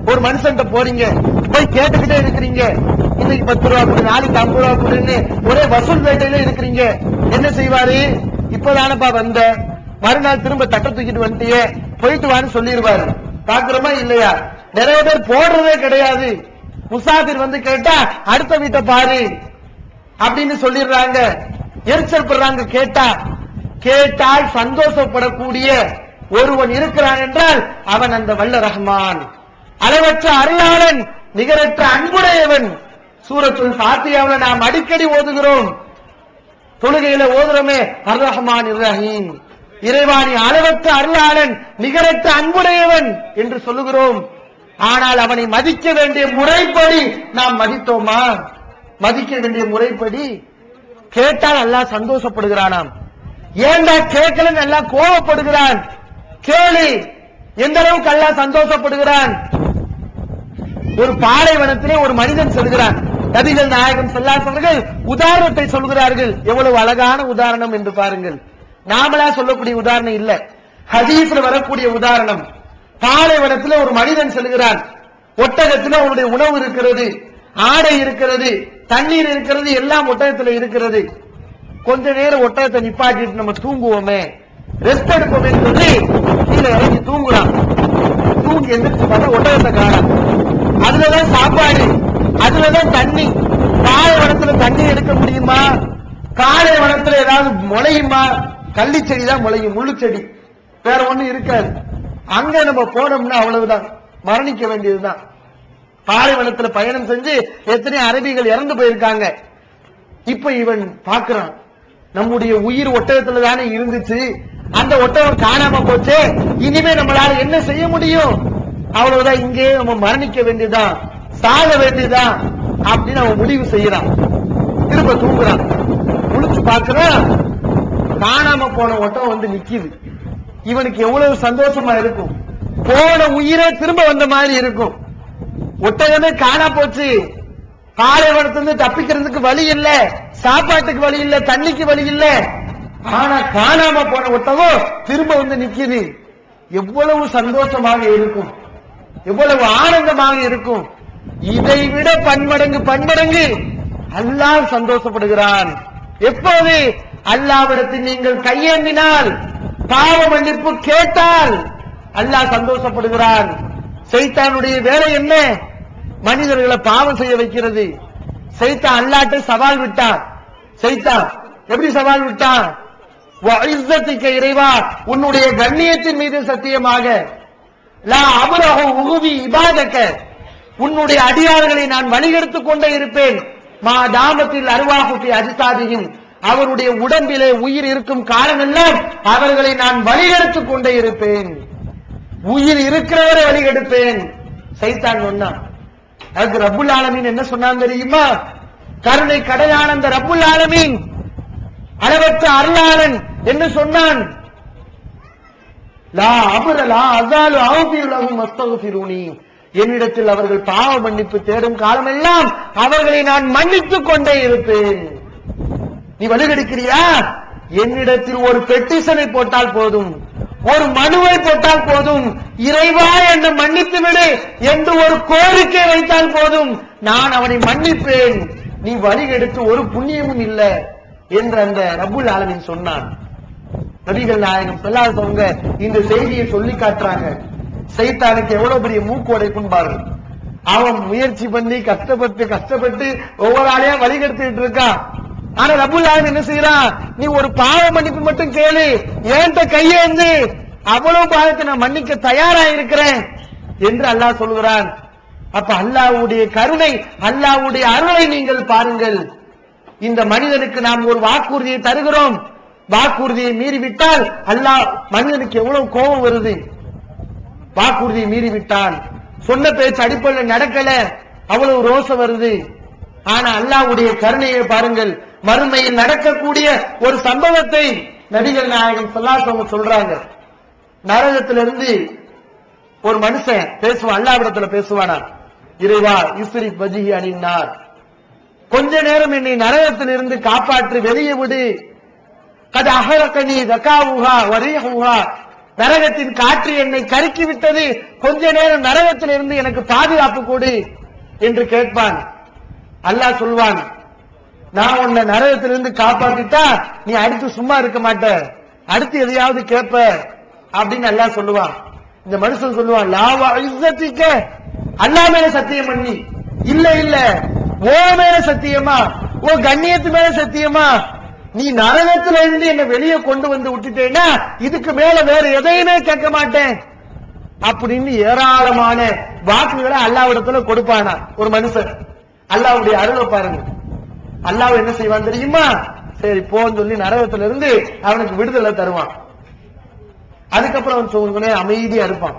ஒரு மனுஷன் போறீங்க, போய் கேட்டுக்கிட்டே இருக்கிறீங்க, இன்னைக்கு 10 ரூபா கொடு, நாளைக்கு 50 ரூபா கொடுன்னு ஒரே வசூல் வேட்டையில இருக்கிறீங்க. என்ன செய்வாரு? இப்பதானப்பா வந்த, மறுநாள் திரும்ப தட்டை தூக்கிட்டு வந்துட்டியே, போயிட்டு வான்னு சொல்லிடுவாரு. பாக்குறோமா இல்லையா? நிறைய பேர் போடுறதே கிடையாது. முசாஃபிர் வந்து கேட்டா அடுத்த வீட்டை பாரு அப்படின்னு சொல்லிடுறாங்க, எரிச்சல் படுறாங்க. கேட்டால் சந்தோஷப்படக்கூடிய ஒருவன் இருக்கிறான் என்றால் அவன் அந்த வல்ல ரஹ்மான், அளவற்ற அருளாளன், நிகரற்ற அன்புடையவன். சூரத்துல் ஃபாத்தியாவுல நாம் அடிக்கடி ஓதுகிறோம், தொழுகையில ஓதுறோமே, அர் ரஹ்மான் இர் ரஹீம், இறைவாணி அளவற்ற அருளாளன், நிகரற்ற அன்புடையவன் என்று சொல்லுகிறோம். ஆனால் அவனை மதிக்க வேண்டிய முறைப்படி நாம் மதித்தோமா? மதிக்க வேண்டிய முறைப்படி கேட்டால் அல்லாஹ் சந்தோஷப்படுகிறானாம். ஏண்டா கேட்கலன்னு அல்லாஹ் கோபப்படுகிறான். கேளு, எந்த அளவுக்கு அல்லாஹ் சந்தோஷப்படுகிறான். ஒரு பாலைவனத்திலே ஒரு மனிதன் செல்கிறான். நபிகள் நாயகம் ஸல்லல்லாஹு அலைஹி வஸல்லம் உதாரணத்தை சொல்கிறார்கள். எவ்வளவு அழகான உதாரணம் என்று பாருங்கள். நாமளா சொல்லக்கூடிய உதாரணம் இல்ல, ஹதீஸ்ல வரக்கூடிய உதாரணம். பாலைவனத்தில் ஒரு மனிதன் செல்கிறான். ஒட்டகத்தில் அவனுடைய உணவு இருக்கிறது, ஆடை இருக்கிறது, தண்ணீர் இருக்கிறது, எல்லாம் ஒட்டகத்தில் இருக்கிறது. கொஞ்ச நேரம் ஒட்டகத்தை நிப்பாட்டிட்டு நம்ம தூங்குவோமே, ரெஸ்ட் எடுப்போமே சொல்லி கீழே இறங்கி தூங்குறான். தூங்கி எந்திரிச்சு பார்த்தா ஒட்டகத்தை காணோம். அதுலதான் சாப்பாடு, அதுலதான் தண்ணி. பாலைவனத்துல தண்ணி எடுக்க முடியுமா? பாலைவனத்துல ஏதாவது முளையுமா? கள்ளி செடி தான் முளையும், முள்ளு செடி, வேற ஒண்ணு இருக்காது. அங்க நம்ம போனோம்னா அவ்வளவுதான், மரணிக்க வேண்டியதுதான். பாலைவனத்துல பயணம் செஞ்சு எத்தனை அரபிகள் இறந்து போயிருக்காங்க. இப்ப இவன் பாக்குறான், நம்முடைய உயிர் ஒட்டகத்துல தானே இருந்துச்சு, அந்த ஒட்டகம் காணாம போச்சு, இனிமே நம்மளால என்ன செய்ய முடியும்? அவ்வளவுதான், இங்கே நம்ம மரணிக்க வேண்டியதுதான், சாக வேண்டியதுதான். அப்படின்னு அவன் முடிவு செய்யறான். திரும்ப தூங்குறான். முழிச்சு பார்க்கிறான், காணாம போன ஒட்டம் வந்து நிக்குது. இவனுக்கு எவ்வளவு சந்தோஷமா இருக்கும். போன உயிரை திரும்ப வந்த மாதிரி இருக்கும். ஒட்டகமே காணா போச்சு. பாலைவனத்திலிருந்து தப்பிக்கிறதுக்கு வழி இல்ல, சாப்பாட்டுக்கு வழி இல்ல, தண்ணிக்கு வழி இல்ல. ஆனா காணாம போன ஒட்டகம் திரும்ப வந்து நிக்குது. எவ்வளவு சந்தோஷமாக இருக்கும், எவ்வளவு ஆனந்தமாக இருக்கும். இதை விட பன்மடங்கு அல்லாஹ் சந்தோஷப்படுகிறான். எப்போது? அல்லாஹ்விடத்தில் நீங்கள் கையேந்தினால், பாவ மன்னிப்பு கேட்டால் அல்லாஹ் சந்தோஷப்படுகிறான். சைத்தானுடைய வேலை என்ன? மனிதர்களை பாவம் செய்ய வைக்கிறது. சைத்தான் அல்லாஹ்ட்ட சவால் விட்டான். சைத்தான் எப்படி சவால் விட்டான்? வஇஸ்ஸத்திக இறைவா, உன்னுடைய கண்ணியத்தின் மீது சத்தியமாக, லா அபரஹு உகுவி இபாதக, உன்னுடைய அடியார்களை நான் வழிகெடுத்துக் கொண்டே இருப்பேன். மா தாமத்தில் அருவாஹுபி அஜ்சாதிஹிம், அவருடைய உடம்பிலே உயிர் இருக்கும் காலமெல்லாம் அவர்களை நான் வழிகெடுத்துக் கொண்டே இருப்பேன். உயிர் இருக்கிறவரை வழிகெடுப்பேன். சைத்தான் சொன்னான். அதுக்கு ரப்புல் ஆலமீன் என்ன சொன்னான் தெரியுமா? கருணை கடலான அந்த ரப்புல் ஆலமீன், அளவற்ற அருளாளன் என்ன சொன்னான்? லா அபர லா அஸாலு அஃபிரு லஹும் அஸ்தக்ஃபிரூனி, என்னிடத்தில் அவர்கள் பாவ மன்னிப்பு தேடும் காலமெல்லாம் அவர்களை நான் மன்னித்துக் கொண்டே இருப்பேன். நீ வழிகெடுக்கிறியா? என்னிடத்தில் ஒரு பெட்டிஷனை போட்டால் போதும், ஒரு மனுவை போட்டால் போதும், இறைவா என்னை மன்னித்து விடு என்று ஒரு கோரிக்கை வைத்தால் போதும், நான் அவனை மன்னிப்பேன். நீ வழிகெடுத்து ஒரு புண்ணியமும் இல்ல என்று அந்த ரப்புல் ஆலமீன் சொன்னான். நபிகள் நாயகம் ஸல்லல்லாஹு அலைஹி வஸல்லம் இந்த செய்தியை சொல்லி காட்டுறாங்க. சைத்தானுக்கு எவ்வளவு பெரிய மூக்கு உடைப்புன்னு பாருங்க. அவன் முயற்சி பண்ணி கஷ்டப்பட்டு ஒவ்வொரு ஆளையா வழிகெடுத்துட்டு இருக்கான். ஆனா ரப்புல் ஆலமீன் என்ன செய்யறான்? நீ ஒரு பாவ மன்னிப்பு மட்டும் கேளு, ஏன்ட்ட கையேந்து, அவ்வளவு பாவத்தை நான் மன்னிக்க தயாரா இருக்கிறேன் என்று அல்லாஹ் சொல்கிறான். அப்ப அல்லாஹ்வுடைய கருணை, அல்லாஹ்வுடைய அருளை நீங்கள் பாருங்கள். இந்த மனிதனுக்கு நாம் ஒரு வாக்குறுதியை தருகிறோம். வாக்குறுதியை மீறிவிட்டால் அல்லாஹ், மனிதனுக்கு எவ்வளவு கோபம் வருது. வாக்குறுதியை மீறிவிட்டால், சொன்ன பேச்சு அடிப்படையில் நடக்கல, அவ்வளவு ரோஷம் வருது. ஆனா அல்லாஹ்வுடைய கருணையை பாருங்கள். மறுமையில் நடக்கக்கூடிய ஒரு சம்பவத்தை நபிகள் நாயகம் ஸல்லல்லாஹு அலைஹி வஸல்லம் சொல்றாங்க. நரகத்திலிருந்து ஒரு மனுஷன் பேசுவான், அல்லாஹ்விடத்துல பேசுவானா, இறைவா இஸ்ரி வஜ்ஹி அனின்னார், கொஞ்ச நேரம் என்னை நரகத்திலிருந்து காப்பாற்றி வெளியே விடு. கத அஹரகனி தகாவுஹா வரீஹுஹா, நரகத்தின் காற்று என்னை கருக்கி விட்டது, கொஞ்ச நேரம் நரகத்திலிருந்து எனக்கு பாதுகாப்பு கொடு என்று கேட்பான். அல்லாஹ் சொல்வான், நான் உன்னை நரகத்திலிருந்து காப்பாத்திட்டா நீ அடுத்து சும்மா இருக்க மாட்ட, அடுத்து எதையாவது கேட்ப அப்படின்னு அல்லாஹ் சொல்லுவான். இந்த மனுஷன் சொல்லுவான், லாவா இஸ்ஸத்திக்க, அல்லாஹ் மேல சத்தியம் பண்ணி, இல்ல ஓ மேல சத்தியமா, ஓ கண்ணியத்து மேல சத்தியமா, நீ நரகத்துல இருந்து என்ன வெளியே கொண்டு வந்து விட்டுட்டேன்னா இதுக்கு மேல வேற எதையுமே கேட்க மாட்டேன் அப்படின்னு ஏராளமான வாக்குகளை அல்லாஹ்விடத்துல கொடுப்பானா ஒரு மனுஷன். அல்லாஹ்வுடைய அருளை பாருங்க. அல்லாஹ் என்ன செய்வான் தெரியுமா? சரி போன்னு சொல்லி நரகத்துல இருந்து அவனுக்கு விடுதலை தருவான். அதுக்கப்புறம் அவன் சொல்லுங்க அமைதியா இருப்பான்,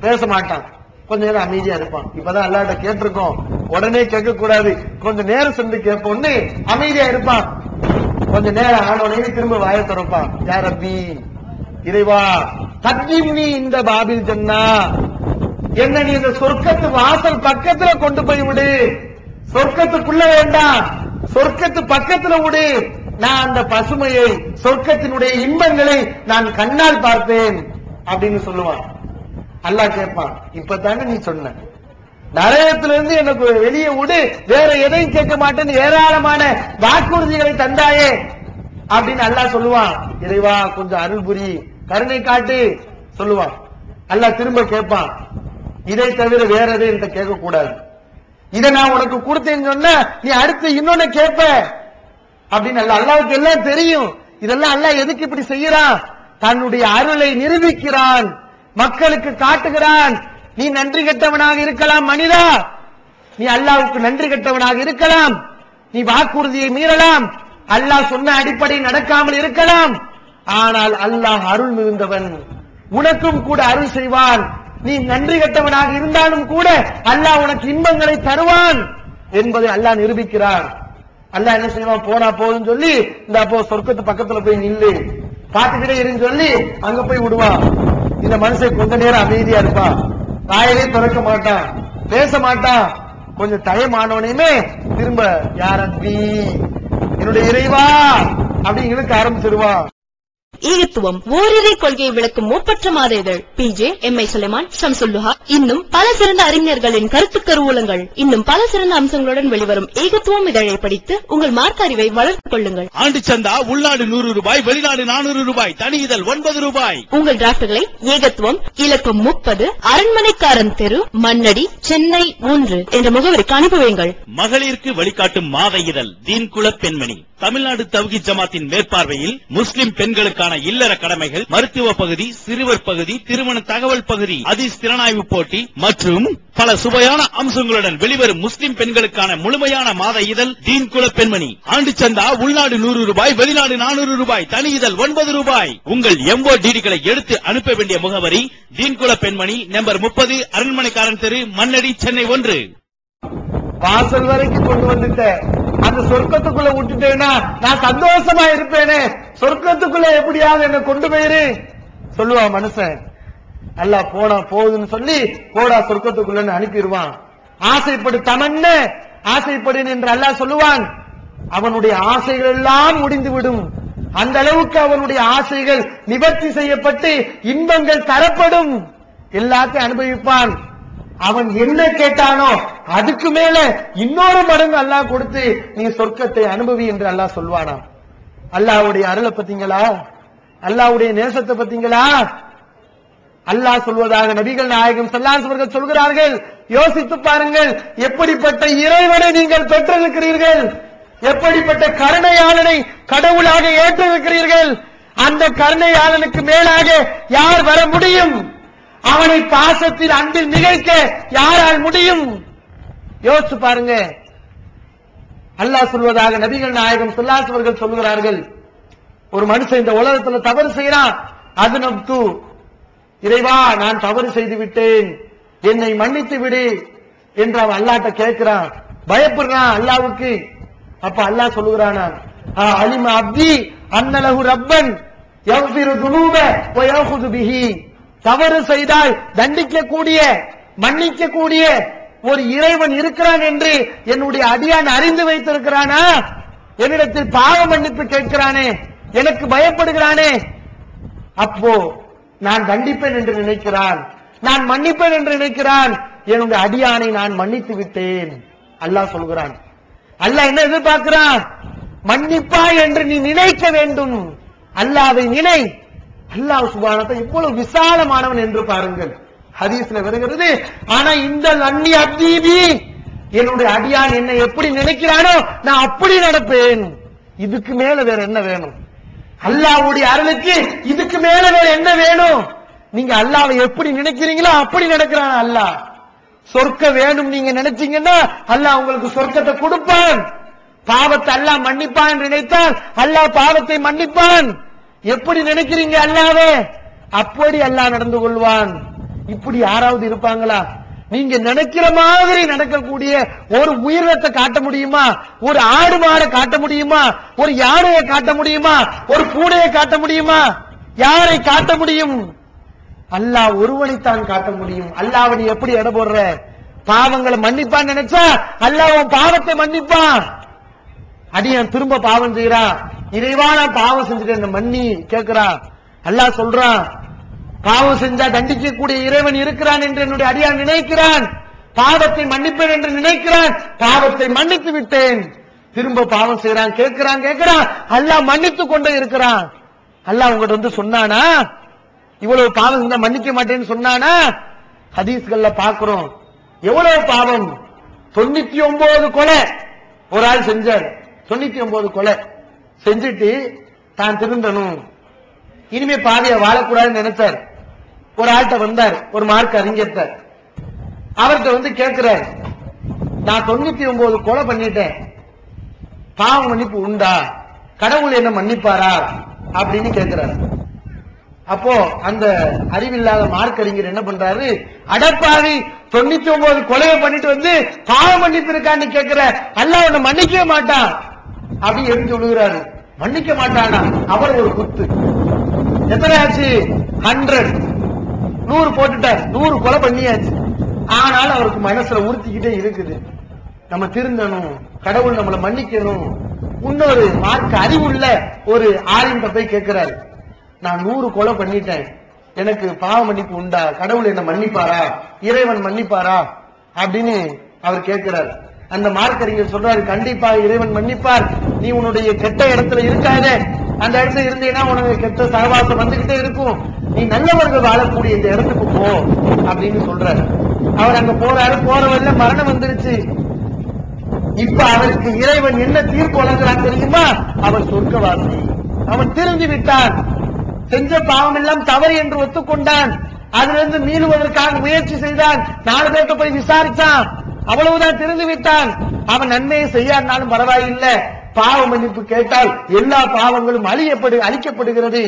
பேச மாட்டான், கொஞ்ச நேரம் அமைதியா இருப்பான். இப்பதான் அல்லாஹ்ட்ட கேட்டிருக்கோம், உடனே கேட்க கூடாது, கொஞ்ச நேரம் சென்று கேட்போம்னு அமைதியா இருப்பான். கொஞ்ச நேரம் ஆனோடனே திரும்ப வாயை திறப்பான். யா ரப்பி, இறைவா கத்திம்னி இந்த பாபில் ஜன்னா, என்ன நீ இந்த சொர்க்கத்து வாசல் பக்கத்துல கொண்டு போய் விடு, சொர்க்கத்துக்குள்ள வேண்டாம், சொர்க்கத்து பக்கத்துல விடு, நான் அந்த பசுமையை, சொர்க்கத்தினுடைய இன்பங்களை நான் கண்ணால் பார்ப்பேன் அப்படின்னு சொல்லுவான். அல்லாஹ் கேட்பான், இப்பதானே நீ சொன்ன நரகத்திலிருந்து எனக்கு வெளியே விடு, வேற எதையும் கேட்க மாட்டேன்னு ஏராளமான வாக்குறுதிகளை தந்தாயே அப்படின்னு அல்லாஹ் சொல்லுவான். இறைவா கொஞ்சம் அருள் புரி, கருணை காட்டு சொல்லுவான். அல்லாஹ் திரும்ப கேட்பான், இதை தவிர வேற எதையும் என்கிட்ட கேட்க கூடாது, இதை நான் உனக்கு கொடுத்தேன்னு சொன்ன நீ அடுத்து இன்னொன்னு கேட்ப அப்படின்னு அல்லாஹ்வுக்கு எல்லாம் தெரியும். இதெல்லாம் அல்லாஹ் எதுக்கு இப்படி செய்யறான்? தன்னுடைய அருளை நிரூபிக்கிறான், மக்களுக்கு காட்டுகிறான். நீ நன்றி கெட்டவனாக இருக்கலாம் மனிதா, நீ அல்லாஹ்வுக்கு நன்றி கெட்டவனாக இருக்கலாம், நீ வாக்குறுதியை மீறலாம், அல்லாஹ் சொன்ன அடிப்படை நடக்காமல் இருக்கலாம், ஆனால் அல்லாஹ் அருள் மிகுந்தவன், உனக்கும் கூட அருள் செய்வான். நீ நன்றி கெட்டவனாக இருந்தாலும் கூட அல்லாஹ் உனக்கு இன்பங்களை தருவான். என்பதை அல்லாஹ் நிரூபிக்கிறார். அல்லாஹ் என்ன செய்வான், போனா போதுன்னு சொல்லி இந்த அப்போ சொர்க்கத்து பக்கத்துல போய் நில்லு, பாத்துக்கிட்டே இருன்னு சொல்லி அங்க போய் விடுவான். இந்த மனுஷன் கொஞ்ச நேரம் அமைதியா இருப்பான், வாயிலே திறக்க மாட்டான், பேச மாட்டான். கொஞ்சம் தயமானவனையுமே திரும்ப யாரப்பி என்னுடைய இறைவா அப்படின்னு இழுக்க ஆரம்பிச்சிருவான். ஈகத்துவம் ஓரிரை கொள்கையை விளக்கும் மூப்பற்ற மாத இதழ் PJ MI சுலைமான் ஷம்சுல்லுஹா இன்னும் பல சிறந்த அறிஞர்களின் கருத்து கருவூலங்கள் இன்னும் பல சிறந்த அம்சங்களுடன் வெளிவரும் ஈகத்துவம் இதழை படித்து உங்கள் மார்க்க அறிவை வளர்த்துக் கொள்ளுங்கள். ஆண்டு சந்தா உள்நாடு 100 ரூபாய், வெளிநாடு 400 ரூபாய், தனி இதழ் 9 ரூபாய். உங்கள் டிராப்ட்களை ஏகத்துவம் இலக்கம் 30 அரண்மனைக்காரன் தெரு, மண்ணடி, சென்னை 3 என்ற முகவரிக்கு அனுப்பி வையுங்கள். மகளிருக்கு வழிகாட்டும் மாத இதழ் தீன்குல பெண்மணி தமிழ்நாடு தவ்ஹீத் ஜமாத்தின் மேற்பார்வையில் முஸ்லிம் பெண்களுக்கான இல்லற கடமைகள், மருத்துவ பகுதி, சிறுவர் பகுதி, திருமண தகவல் பகுதி, ஹதீஸ் திறனாய்வு போட்டி மற்றும் பல சுவையான அம்சங்களுடன் வெளிவரும் முஸ்லிம் பெண்களுக்கான முழுமையான மாத இதழ் தீன்குல பெண்மணி. ஆண்டு சந்தா உள்நாடு 100 ரூபாய், வெளிநாடு 400 ரூபாய், தனி இதழ் 9 ரூபாய். உங்கள் MODDகளை எடுத்து அனுப்ப வேண்டிய முகவரி தீன்குல பெண்மணி, நம்பர் 30, அரண்மனைக்காரன் தெரு, மண்ணடி, சென்னை 1. வாசல் வரைக்கும் கொண்டு வந்துட்ட, அந்த சொர்க்கத்துக்குள்ள விட்டுட்டேன்னா நான் சந்தோஷமா இருப்பேனே, சொர்க்கத்துக்குள்ள எப்படியாவது என்ன கொண்டு போயிரு சொல்லுவான் மனுஷன். அல்லாஹ் போனா போகுதுன்னு சொல்லி போடா சொர்க்கத்துக்குள்ள அனுப்பிடுவான். ஆசைப்படு தமன்ன ஆசைப்படு என்று அல்லாஹ் சொல்லுவான். அவனுடைய ஆசைகள் எல்லாம் முடிந்துவிடும். அந்த அளவுக்கு அவனுடைய ஆசைகள் நிவர்த்தி செய்யப்பட்டு இன்பங்கள் தரப்படும், எல்லாத்தையும் அனுபவிப்பான். அவன் என்ன கேட்டானோ அதுக்கு மேல இன்னொரு மடங்கு அல்லாஹ் கொடுத்து நீ சொர்க்கத்தை அனுபவி என்று அல்லாஹ் சொல்வானாம். அல்லாஹ்வுடைய அருளை பத்தீங்களா, அல்லாஹ்வுடைய நேசத்தை பத்தீங்களா? அல்லாஹ் சொல்வதாக நபிகள் நாயகம் ஸல்லல்லாஹு அலைஹி வஸல்லம் சொல்கிறார்கள், யோசித்து பாருங்கள், எப்படிப்பட்ட இறைவனை நீங்கள் பெற்றிருக்கிறீர்கள், எப்படிப்பட்ட கருணையாளனை கடவுளாக ஏற்றிருக்கிறீர்கள். அந்த கருணையாளனுக்கு மேலாக யார் வர முடியும்? அவனை பாசத்தில் அன்பில் மிகைக்க யாரால் முடியும்? யோசிச்சு பாருங்க. அல்லாஹ் சொல்வதாக நபிகள் நாயகம் ஸல்லல்லாஹு அலைஹி வஸல்லம் சொல்கிறார்கள், ஒரு மனுஷன் இந்த உலகத்துல தவறு செய்யறான், அதுனப்து இறைவா நான் தவறு செய்து விட்டேன், என்னை மன்னித்து விடு என்று அவன் அல்லாஹ்ட்ட கேட்கிறான், பயப்படுறான் அல்லாஹ்வுக்கு. அப்ப அல்லாஹ் சொல்லுகிறானா, அலிம அப்தி அன்னலஹு ரப்பன் யக்ஃபிரு துனூப வ யஅஹுது பிஹி. தவறு செய்தால் தண்டிக்க கூடிய மன்னிக்க கூடிய ஒரு இறைவன் இருக்கிறான் என்று என்னுடைய அடியான் அறிந்து வைத்திருக்கிறானா? என்னிடத்தில் பாவ மன்னிப்பு கேட்கிறானே, எனக்கு பயப்படுகிறானே, அப்போ நான் தண்டிப்பேன் என்று நினைக்கிறான், நான் மன்னிப்பேன் என்று நினைக்கிறான், என்னுடைய அடியானை நான் மன்னித்து விட்டேன் அல்லாஹ் சொல்கிறான். அல்லாஹ் என்ன எதிர்பார்க்கிறான்? மன்னிப்பாய் என்று நீ நினைக்க வேண்டும், அல்லாஹ்வை நினை. அல்லாஹ் சுப்ஹானஹு வ தஆலா இவ்வளவு விசாலமானவன் என்று பாருங்கள், ஹதீஸ்ல வருகிறது. ஆனா இந்த அன்னி அத்தீபி, என்னுடைய அடியான் என்னை எப்படி நினைக்கிறானோ நான் அப்படி நடப்பேன். இதுக்கு மேல வேற என்ன வேணும்? அல்லாஹ்வுடைய அருளுக்கு இதுக்கு மேல வேற என்ன வேணும்? நீங்க அல்லாஹ்வை எப்படி நினைக்கிறீங்களோ அப்படி நடக்கிறான் அல்லாஹ். சொர்க்க வேணும் நீங்க நினைச்சீங்கன்னா அல்லாஹ் உங்களுக்கு சொர்க்கத்தை கொடுப்பான். பாவத்தை அல்லாஹ் மன்னிப்பான் நினைத்தால் அல்லாஹ் பாவத்தை மன்னிப்பான். எப்படி நினைக்கிறீங்க அல்லாஹ்வே அப்படி அல்லாஹ் நடந்து கொள்வான். இப்படி யாராவது இருப்பாங்களா? நீங்க நினைக்கிற மாதிரி நடக்கக்கூடிய ஒரு உயிரினத்தை காட்ட முடியுமா? ஒரு ஆடு மாடை காட்ட முடியுமா? ஒரு யானையை காட்ட முடியுமா? ஒரு பூனையை காட்ட முடியுமா? யாரை காட்ட முடியும்? அல்லாஹ் ஒருவனைத்தான் காட்ட முடியும். அல்லாஹ் நீ எப்படி எடை போடுற? பாவங்களை மன்னிப்பான்னு நினைச்சா அல்லாஹ் உன் பாவத்தை மன்னிப்பான். அடியான் திரும்ப பாவம் செய்யறான், இறைவா நான் பாவம் செஞ்சுட்டேன் மன்னி கேட்கிறான். அல்லாஹ் சொல்றான், பாவம் செஞ்சா தண்டிக்கக்கூடிய இறைவன் இருக்கிறான் என்று என்னுடைய அடியான் நினைக்கிறான், பாவத்தை மன்னிப்பேன் என்று நினைக்கிறான், பாவத்தை மன்னித்து விட்டேன். திரும்ப பாவம் செய்யறான், கேட்கிறான், அல்லாஹ் மன்னித்து கொண்டே இருக்கிறான். அல்லாஹ் உங்ககிட்ட வந்து சொன்னானா இவ்வளவு பாவம் செஞ்சா மன்னிக்க மாட்டேன்னு சொன்னானா? ஹதீஸ்கள்ல பாக்குறோம் எவ்வளவு பாவம். 99 கொலை ஒரு ஆள் செஞ்சார். 99 கொலை செஞ்சுட்டு தான் திருந்தணும், இனிமே பாவியா வாழக்கூடாதுன்னு நினைச்சார். ஒரு ஆள்கிட்ட வந்தார், ஒரு மார்க் அறிஞர்கிட்ட. அவர்கிட்ட வந்து கேட்கிறார், நான் 99 கொலை பண்ணிட்டேன், பாவ மன்னிப்பு உண்டா? கடவுள் என்ன மன்னிப்பாரா அப்படின்னு கேட்கிறார். அப்போ அந்த அறிவில்லாத மார்க்கறிஞர் என்ன பண்றாரு, அடப்பாவி 99 கொலையை பண்ணிட்டு வந்து பாவ மன்னிப்பு இருக்கான்னு கேட்கிற, அல்லாஹ் உன்னை மன்னிக்கவே மாட்டான் அப்படி எடுத்து விழுகிறாரு. மன்னிக்க மாட்டானா? அவர் ஒரு குத்து. எத்தனை ஆச்சு? 100 100 போட்டுட்டார். 100 கொலை பண்ணியாச்சு. ஆனால் அவருக்கு மனசுல உறுத்திக்கிட்டே இருக்குது, நம்ம திருந்தணும், கடவுள் நம்மளை மன்னிக்கணும். இன்னொரு மார்க்க அறிவுள்ள ஒரு ஆலிம்கிட்ட போய் கேட்கிறாரு, நான் 100 கொலை பண்ணிட்டேன், எனக்கு பாவ மன்னிப்பு உண்டா? கடவுள் என்ன மன்னிப்பாரா? இறைவன் மன்னிப்பாரா அப்படின்னு அவர் கேட்கிறார். அந்த மார்க்கறிஞர் சொல்றாரு, கண்டிப்பா இறைவன் மன்னிப்பார். நீ உன்னுடைய கெட்ட இடத்துல இருக்காதே, அந்த இடத்துல இருந்தீங்கன்னா உனக்கு கெட்ட சகவாசம் வந்துகிட்டே இருக்கும். நீ நல்லவர்கள் வாழக்கூடிய இந்த இடத்துக்கு போ அப்படின்னு சொல்றாரு. அவர் அங்க போறாரு. போற வழியில மரணம் வந்துருச்சு. இப்ப அவருக்கு இறைவன் என்ன தீர்ப்பு வழங்குறான் தெரியுமா? அவன் சொர்க்கவாசி. அவன் திருந்தி விட்டான். செஞ்ச பாவம் எல்லாம் தவறு என்று ஒத்துக்கொண்டான். அதிலிருந்து மீளுவதற்காக முயற்சி செய்தான். 4 பேர்கிட்ட போய் விசாரிச்சான். அவ்வளவுதான், திருந்து விட்டான். அவன் நன்மையை செய்யாருனாலும் பரவாயில்லை, பாவ மன்னிப்பு கேட்டால் எல்லா பாவங்களும் அழிக்கப்படுகிறது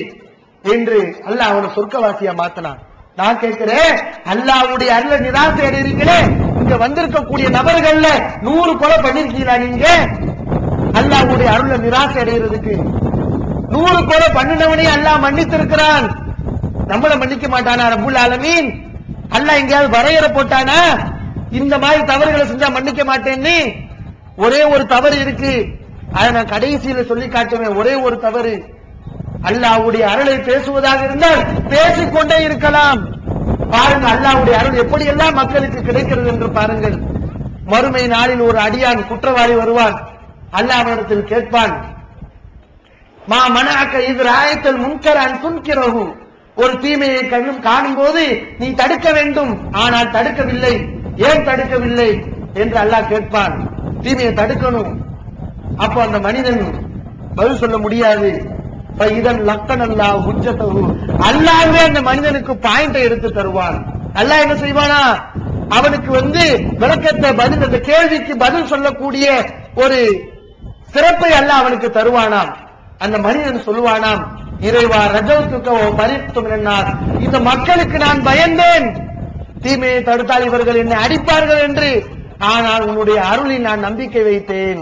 என்று அல்லாஹ் அவனை சொர்க்கவாசியா மாத்தினான். நான் கேட்கிறேன், அல்லாஹ்வுடைய அருளை நிராசை அடைகிறீங்களே, இங்க வந்திருக்கக்கூடிய நபர்கள்ல 100 கொலை பண்ணிருக்கீங்களா நீங்க? அல்லாஹ்வுடைய அருளை நிராசை அடைகிறதுக்கு 100 கொலை பண்ணினவனே அல்லாஹ் மன்னித்திருக்கிறான். நம்மள மன்னிக்க மாட்டானா ரப்புல் ஆலமீன்? அல்லாஹ் எங்கேயாவது வரையறை போட்டானா இந்த மாதிரி தவறுகளை செஞ்சா மன்னிக்க மாட்டேன்னு? ஒரே ஒரு தவறு இருக்கு, அதை நான் கடைசியில சொல்லி காட்டுவேன். ஒரே ஒரு தவறு, அல்லாஹ்வுடைய அருளை பேசுவதாக இருந்தால் பேசிக்கொண்டே இருக்கலாம். பாருங்க அல்லாஹ்வுடைய அருள் எப்படி எல்லாம் மக்களுக்கு கிடைக்கிறது என்று பாருங்கள். மறுமை நாளில் ஒரு அடியான் குற்றவாளி வருவான். அல்லாஹ்விடத்தில் கேட்பான், மா மனஅக இத் ராயத்தல் முன்கரன் துன்கிரஹு, ஒரு தீமையை காணும் போது நீ தடுக்க வேண்டும், ஆனால் தடுக்கவில்லை, ஏன் தடுக்கவில்லை என்று அல்லாஹ் கேட்பான். தீமையை தடுக்கணும். அப்போ அந்த மனிதன் பதில் சொல்ல முடியாது. இதன் லக்கன் அல்லாஹ் ஹுஜ்ஜத்தஹு, அல்லாஹ்வே அந்த மனிதனுக்கு பாயிண்டை எடுத்து தருவான். அல்லாஹ் என்ன செய்வானா, அவனுக்கு விளக்கத்தை பதில், அந்த கேள்விக்கு பதில் சொல்லக்கூடிய ஒரு சிறப்பை அல்லாஹ் அவனுக்கு தருவானாம். அந்த மனிதன் சொல்லுவானாம், இறைவா ரஜௌதுக வ பரித்து மினன்னார், இந்த மக்களுக்கு நான் பயந்தேன், தீமையை தடுத்தால் இவர்கள் என்னை அடிப்பார்கள் என்று, ஆனால் உன்னுடைய அருளில் நான் நம்பிக்கை வைத்தேன்,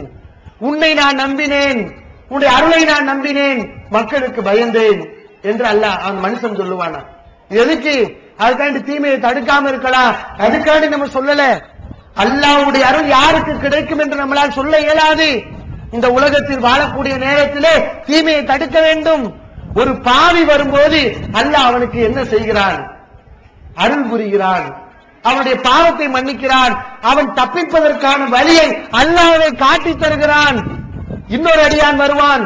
உன்னை நான் நம்பினேன், உன்னுடைய அருளை நான் நம்பினேன், மக்களுக்கு பயந்தேன் என்று அல்லாஹ் அவன் மனுஷன் சொல்லுவானா. எதுக்கு? அதுக்காண்டி தீமையை தடுக்காம இருக்கலாம், அதுக்காண்டி நம்ம சொல்லல. அல்லாஹ்வுடைய அருள் யாருக்கு கிடைக்கும் என்று நம்மளால் சொல்ல இயலாது. இந்த உலகத்தில் வாழக்கூடிய நேரத்திலே தீமையை தடுக்க வேண்டும். ஒரு பாவி வரும்போது அல்லாஹ் அவனுக்கு என்ன செய்கிறான்? அருள் புரிகிறான், அவனுடைய பாவத்தை மன்னிக்கிறான், அவன் தப்பிப்பதற்கான வழியை அல்லாஹ்வே காட்டி தருகிறான். இன்னொரு அடியான் வருவான்.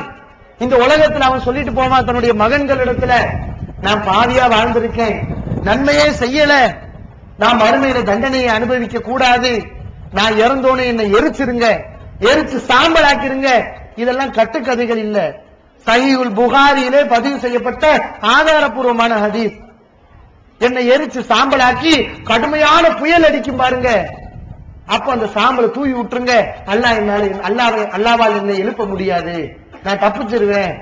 இந்த உலகத்தில் அவன் சொல்லிட்டு போவான் தன்னுடைய மகன்களிடத்துல, நான் பாவியா வாழ்ந்திருக்கேன், நன்மையே செய்யல, நான் மறுமையில தண்டனையை அனுபவிக்க கூடாது, நான் இறந்தோன்னு என்னை எரிச்சிருங்க, எரிச்சு சாம்பலாக்கிருங்க. இதெல்லாம் கட்டுக்கதைகள் இல்ல, சஹீஹுல் புகாரியிலே பதிவு செய்யப்பட்ட ஆதாரபூர்வமான ஹதீஸ். என்னை எரிச்சு சாம்பலாக்கி கடுமையான புயல் அடிக்கும் பாருங்க, அப்ப அந்த சாம்பலை தூவி விட்டுருங்க, அல்லாவால் என்னை எழுப்ப முடியாது, நான் தப்பிச்சிருவேன்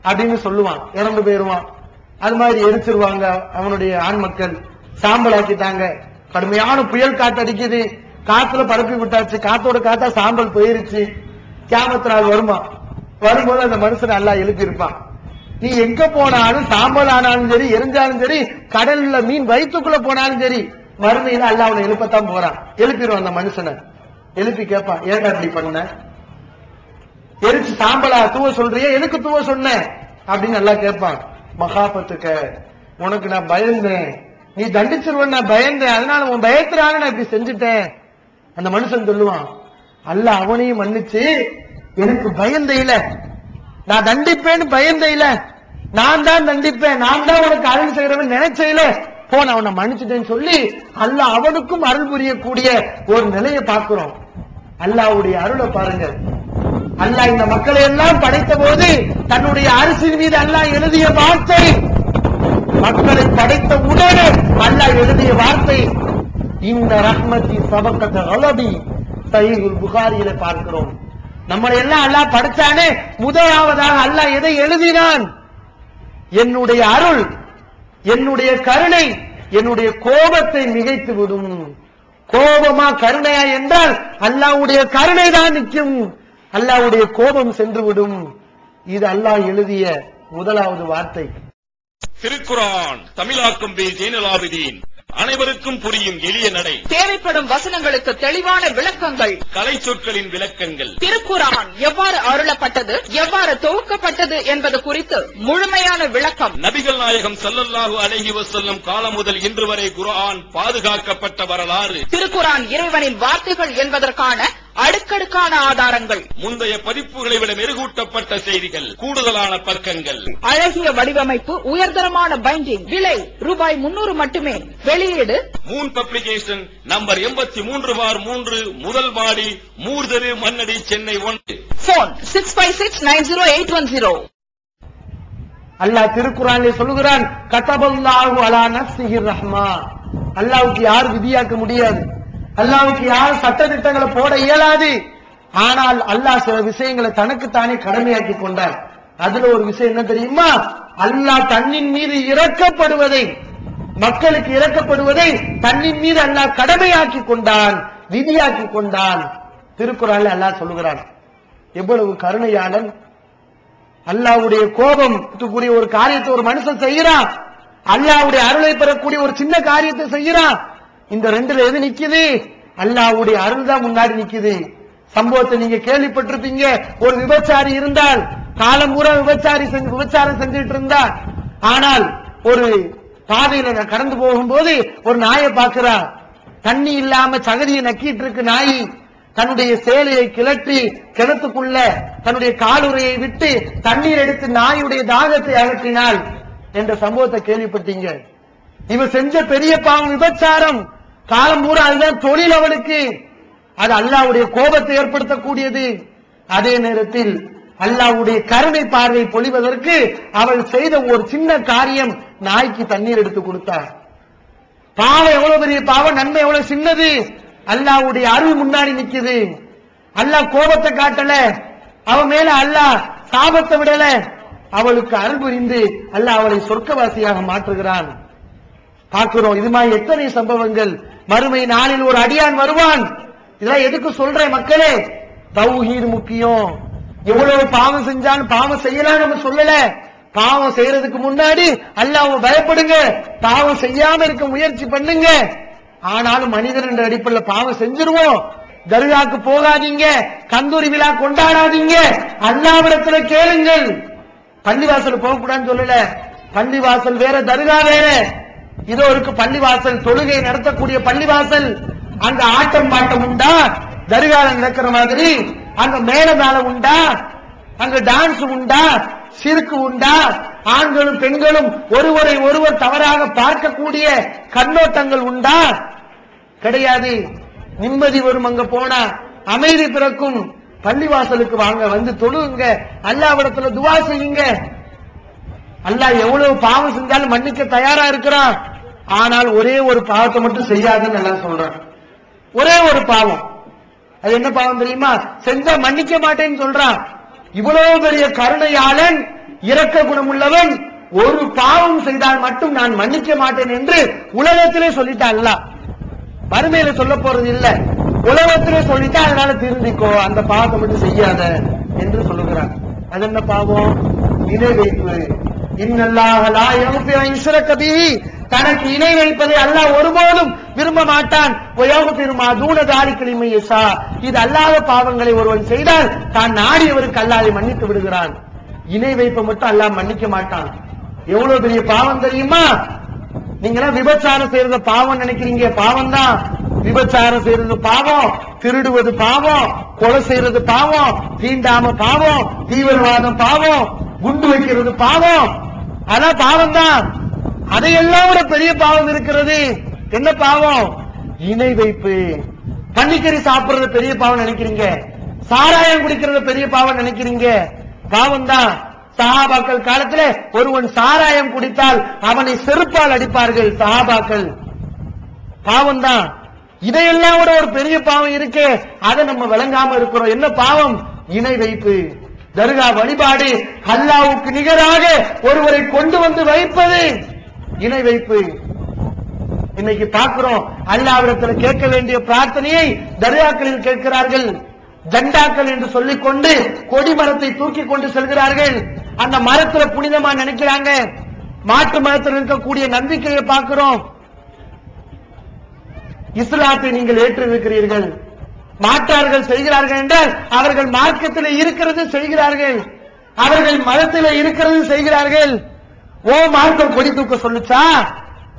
அப்படின்னு சொல்லுவான், இறந்து போயிருவான். அது மாதிரி எரிச்சிருவாங்க அவனுடைய ஆண் மக்கள், சாம்பலாக்கிட்டாங்க. கடுமையான புயல் காத்து அடிக்குது, காத்துல பரப்பி விட்டாச்சு, காத்தோட காத்தா சாம்பல் போயிருச்சு. கியாமத் நாள் வருமா, வரும்போது அந்த மனுஷன் அல்லாஹ் எழுப்பியிருப்பான். நீ எங்க போனாலும், சாம்பல் ஆனாலும் சரி, எரிஞ்சாலும் சரி, கடல்ல மீன் வயிற்றுக்குள்ள போனாலும் சரி, மறுமையில அல்லாஹ் அவனை எழுப்பத்தான் போறான். எழுப்பிடுவான் அந்த மனுஷனை. எழுப்பி கேட்பான், ஏன்டா இப்படி பண்ண, எரிச்சு சாம்பலா தூவ சொல்றியே, எதுக்கு தூவ சொன்ன அப்படின்னு அல்லாஹ் கேட்பான். மகாபத்துக்க, உனக்கு நான் பயந்தேன், நீ தண்டிச்சிருவன் நான் பயந்தேன், அதனால உன் பயத்தினால நான் இப்படி செஞ்சுட்டேன். அந்த மனுஷன் சொல்லுவான், அல்லாஹ் அவனையும் மன்னிச்சு எனக்கு பயந்த இல்ல, நான் தண்டிப்பேன்னு பயந்த இல்ல, நான் தான் தண்டிப்பேன், நான் தான் உனக்கு அருள் செய்யறவன் நினைச்சேல, போன அவனை மன்னிச்சுட்டேன்னு சொல்லி அல்லாஹ் அவனுக்கும் அருள் புரியக்கூடிய ஒரு நிலையை பார்க்கிறோம். அல்லாஹ்வுடைய அருளை பாருங்க. அல்லாஹ் இந்த மக்களை எல்லாம் படைத்த போது தன்னுடைய அரிசின் மீது அல்லாஹ் எழுதிய வார்த்தை, மக்களை படைத்த உடனே அல்லாஹ் எழுதிய வார்த்தை, இந்த ரஹ்மத்தி சபகத கலபி, சஹீஹுல் புகாரியில பார்க்கிறோம். நம்மளை எல்லாம் அல்லாஹ் படைச்சானே, முதலாவதாக அல்லாஹ் எதை எழுதினான்? என்னுடைய அருள் என்னுடைய கருணை என்னுடைய கோபத்தை மிகைத்து விடும். கோபமா கருணையா என்றால் அல்லாஹ்வுடைய கருணை தான் நிற்கும், அல்லாஹ்வுடைய கோபம் சென்று விடும். இது அல்லாஹ் எழுதிய முதலாவது வார்த்தை. திருக்குர்ஆன் தமிழாக்கம் பி ஜெய்னுலாபிதீன். அனைவருக்கும் புரியும் எளிய நடை. தேவைப்படும் வசனங்களுக்கு தெளிவான விளக்கங்கள். கலை சொற்களின் விளக்கங்கள். திருக்குர்ஆன் எவ்வாறு அருளப்பட்டது, எவ்வாறு தொகுக்கப்பட்டது என்பது குறித்து முழுமையான விளக்கம். நபிகள் நாயகம் ஸல்லல்லாஹு அலைஹி வஸல்லம் காலம் முதல் இன்று வரை குர்ஆன் பாதுகாக்கப்பட்ட வரலாறு. திருக்குர்ஆன் இறைவனின் வார்த்தைகள் என்பதற்கான அடுக்கடுக்கான ஆதாரங்கள். முந்தைய பதிப்புகளை விட மெருகூட்டப்பட்ட செய்திகள், கூடுதலான பக்கங்கள், அழகிய வடிவமைப்பு, உயர்தரமான பைண்டிங். விலை ₹300 மட்டுமே. வெளியீடு மூன் பப்ளிகேஷன், நம்பர் 83/3, முதல் மாடி, மூர்தரு, மண்ணடி, சென்னை 1. போன் 65690810. அல்லாஹ் திருக்குர்ஆனிலே சொல்லுகிறான், கதபல்லாஹு அலா நஃப்ஸிஹிர் ரஹ்மா. அல்லாஹ்வுக்கு யார் விதியாக்க முடியாது, அல்லாஹ்வுக்கு யார் சட்டதிட்டங்களை போட இயலாது. ஆனால் அல்லாஹ் சில விஷயங்களை தனக்குத்தானே கடமையாக்கி கொண்டார். அதுல ஒரு விஷயம் என்ன தெரியுமா? அல்லாஹ் தன்னின் மீது இறக்கப்படுவதை, மக்களுக்கு இறக்கப்படுவதை தன்னின் மீது அல்லாஹ் கடமையாக்கி கொண்டான், விதியாக்கி கொண்டான். திருக்குர்ஆனில் அல்லாஹ் சொல்லுகிறான், எவ்வளவு கருணையாளன். அல்லாஹ்வுடைய கோபத்துக்குரிய ஒரு காரியத்தை ஒரு மனுஷன் செய்யறான், அல்லாஹ்வுடைய அருளை பெறக்கூடிய ஒரு சின்ன காரியத்தை செய்யறான். இந்த ரெண்டுல எது நிக்குது? அல்லாஹ்வுடைய அருள் தான் முன்னாடி நிக்குது. சம்பவத்தை நீங்க கேள்விப்பட்டிருப்பீங்க. ஒரு விபச்சாரி இருந்தால், காலம் பூரா விபச்சாரம் செஞ்சுட்டு இருந்தார். ஆனால் ஒரு பாதையில கடந்து போகும்போது ஒரு நாயை பார்க்கிறா. தண்ணி இல்லாம சகதியை நக்கிட்டு இருக்கு நாய். தன்னுடைய சேலையை கிளற்றி கிணத்துக்குள்ள தன்னுடைய காலுறையை விட்டு தண்ணீர் எடுத்து நாயுடைய தாகத்தை அகற்றினாள் என்ற சம்பவத்தை கேள்விப்பட்டீங்க. இவ செஞ்ச பெரிய பாவம் விபச்சாரம். காலம் பூரா அதுதான் தொழில் அவளுக்கு. அது அல்லாஹ்வுடைய கோபத்தை ஏற்படுத்தக்கூடியது. அதே நேரத்தில் அல்லாஹ்வுடைய கருணை பார்வை பொழிவதற்கு அவள் செய்த ஒரு சின்ன காரியம், நாய்க்கு தண்ணீர் எடுத்து கொடுத்தார். பாவம் எவ்வளவு பெரிய பாவம், நன்மை எவ்வளவு சின்னது. அல்லாஹ்வுடைய அருள் முன்னாடி நிக்குது. அல்லாஹ் கோபத்தை காட்டல, அவன் மேல அல்லாஹ் சாபத்தை விடல. அவளுக்கு அருள் புரிந்து அல்லாஹ் அவளை சொர்க்கவாசியாக மாற்றுகிறான். பார்க்கிறோம். இது மாதிரி எத்தனை சம்பவங்கள். மறுமை நாளில் ஒரு அடியான் வருவான். இதெல்லாம் எதுக்கு சொல்றேன் மக்களே? தௌஹீத் முக்கியம். எவ்வளவு பாவம் செஞ்சாலும் பாவம் செய்யலாம் நம்ம சொல்லல. பாவம் செய்யறதுக்கு முன்னாடி அல்லாஹ்வை பயப்படுங்க, பாவம் செய்யாம இருக்க முயற்சி பண்ணுங்க. ஆனாலும் மனிதன் என்ற அடிப்படையில் பாவம் செஞ்சிருவோம். தர்காக்கு போகாதீங்க, கந்தூரி விழா கொண்டாடாதீங்க, அல்லாஹ்விடத்துல கேளுங்கள். பள்ளிவாசல் போக கூடாதுன்னு சொல்லல. பள்ளிவாசல் வேற, தர்கா வேற. இதோ இருக்கு பள்ளிவாசல், தொழுகை நடத்தக்கூடிய பள்ளிவாசல். அங்க ஆட்டம் பாட்டம் உண்டா? தர்கால நடக்கிற மாதிரி அங்க மேளதாளம் உண்டா? அங்க டான்ஸ் உண்டா? சிறுக்கு உண்டா? ஆண்களும் பெண்களும் ஒருவரை ஒருவர் தவறாக பார்க்கக்கூடிய கண்ணோட்டங்கள் உண்டா? கிடையாது. நிம்மதி வரும். அங்க போனா அமைதி பிறக்கும். பள்ளிவாசலுக்கு வாங்க, வந்து தொழுங்க, அல்லாஹ்விடத்துல துஆ செய்யுங்க. அல்லாஹ் எவ்வளவு பாவம் செஞ்சாலும் மன்னிக்க தயாரா இருக்கிறான். ஆனால் ஒரே ஒரு பாவத்தை மட்டும் செய்யாதுன்னு எல்லாம் சொல்றான். ஒரே ஒரு பாவம். அது என்ன பாவம் தெரியுமா? செஞ்சா மன்னிக்க மாட்டேன்னு சொல்றான். இவ்வளவு பெரிய கருணையாளன், இரக்க குணமுள்ளவன், ஒரு பாவம் செய்தால் மட்டும் நான் மன்னிக்க மாட்டேன் என்று உலகத்திலே சொல்லிட்டான் அல்லாஹ். மறுமையில சொல்ல போறது இல்ல, உலகத்திலே சொல்லிட்டா அதனால திருந்திக்கோ, அந்த பாவத்தை மட்டும் செய்யாத என்று சொல்லுகிறான். அது என்ன பாவம்? இணை வைப்பு. இன்னல்லாஹ லா யக்ஃபிரு அன் யுஷ்ரக பிஹி. தனக்கு இணை வைப்பதை அல்லாஹ் ஒருபோதும் விரும்ப மாட்டான். வயக்ஃபிரு மா தூன தாலிக லிமன் யஷா. இது அல்லாஹ்ව பாவங்களை ஒருவன் செய்தால் தான் நாடியவருக்கு அல்லாஹ் மன்னித்து விடுகிறான். இணை வைப்பை மட்டும் அல்லாஹ் மன்னிக்க மாட்டான். எவ்வளவு பெரிய பாவம் தெரியுமா? நீங்க விபச்சாரம் செய்யறது பாவம் நினைக்கிறீங்க, பாவம் தான். விபச்சாரம் செய்யறது பாவம், திருடுவது பாவம், கொலை செய்யறது பாவம், தீண்டாம பாவம், தீவிரவாதம் பாவம், குண்டு வைக்கிறது பாவம். அதான் பாவம் தான். அதையெல்லாம் விட பெரிய பாவம் இருக்கிறது. என்ன பாவம்? இணை வைப்பு. பன்னிக்கறி சாப்பிடுறது பெரிய பாவம் நினைக்கிறீங்க, சாராயம் குடிக்கிறது பெரிய பாவம் நினைக்கிறீங்க. பாவம் தான். சஹாபாக்கள் காலத்துல ஒருவன் சாராயம் குடித்தால் அவனை செருப்பால் அடிப்பார்கள் சஹாபாக்கள். பாவம் தான். இதையெல்லாம் விட ஒரு பெரிய பாவம் இருக்கு, அதை நம்ம விளங்காம இருக்கிறோம். என்ன பாவம்? இணை வைப்பு. தர்கா வழிபாடு, அல்லாஹ்வுக்கு நிகராக ஒருவரை கொண்டு வந்து வைப்பது. இணை வைப்பு. இன்னைக்கு பார்க்கிறோம், அல்லாஹ்விடத்துல கேட்க வேண்டிய பிரார்த்தனையை தர்காக்களில் கேட்கிறார்கள். ஜண்டாக்கள் என்று சொல்லிக் கொண்டு கொடி மரத்தை தூக்கி கொண்டு செல்கிறார்கள். அந்த மரத்துல புனிதமா நினைக்கிறாங்க. மாற்று மதத்தில் இருக்கக்கூடிய நம்பிக்கையை பார்க்கிறோம். இஸ்லாத்தை நீங்கள் ஏற்றிருக்கிறீர்கள், மாற்றார்கள் செய்கிறார்கள் என்றால் அவர்கள் மார்க்கத்தில் இருக்கிறது செய்கிறார்கள், அவர்கள் மதத்தில் இருக்கிறது செய்கிறார்கள். ஓ மார்க்கம் கொடி தூக்க சொல்லுச்சா?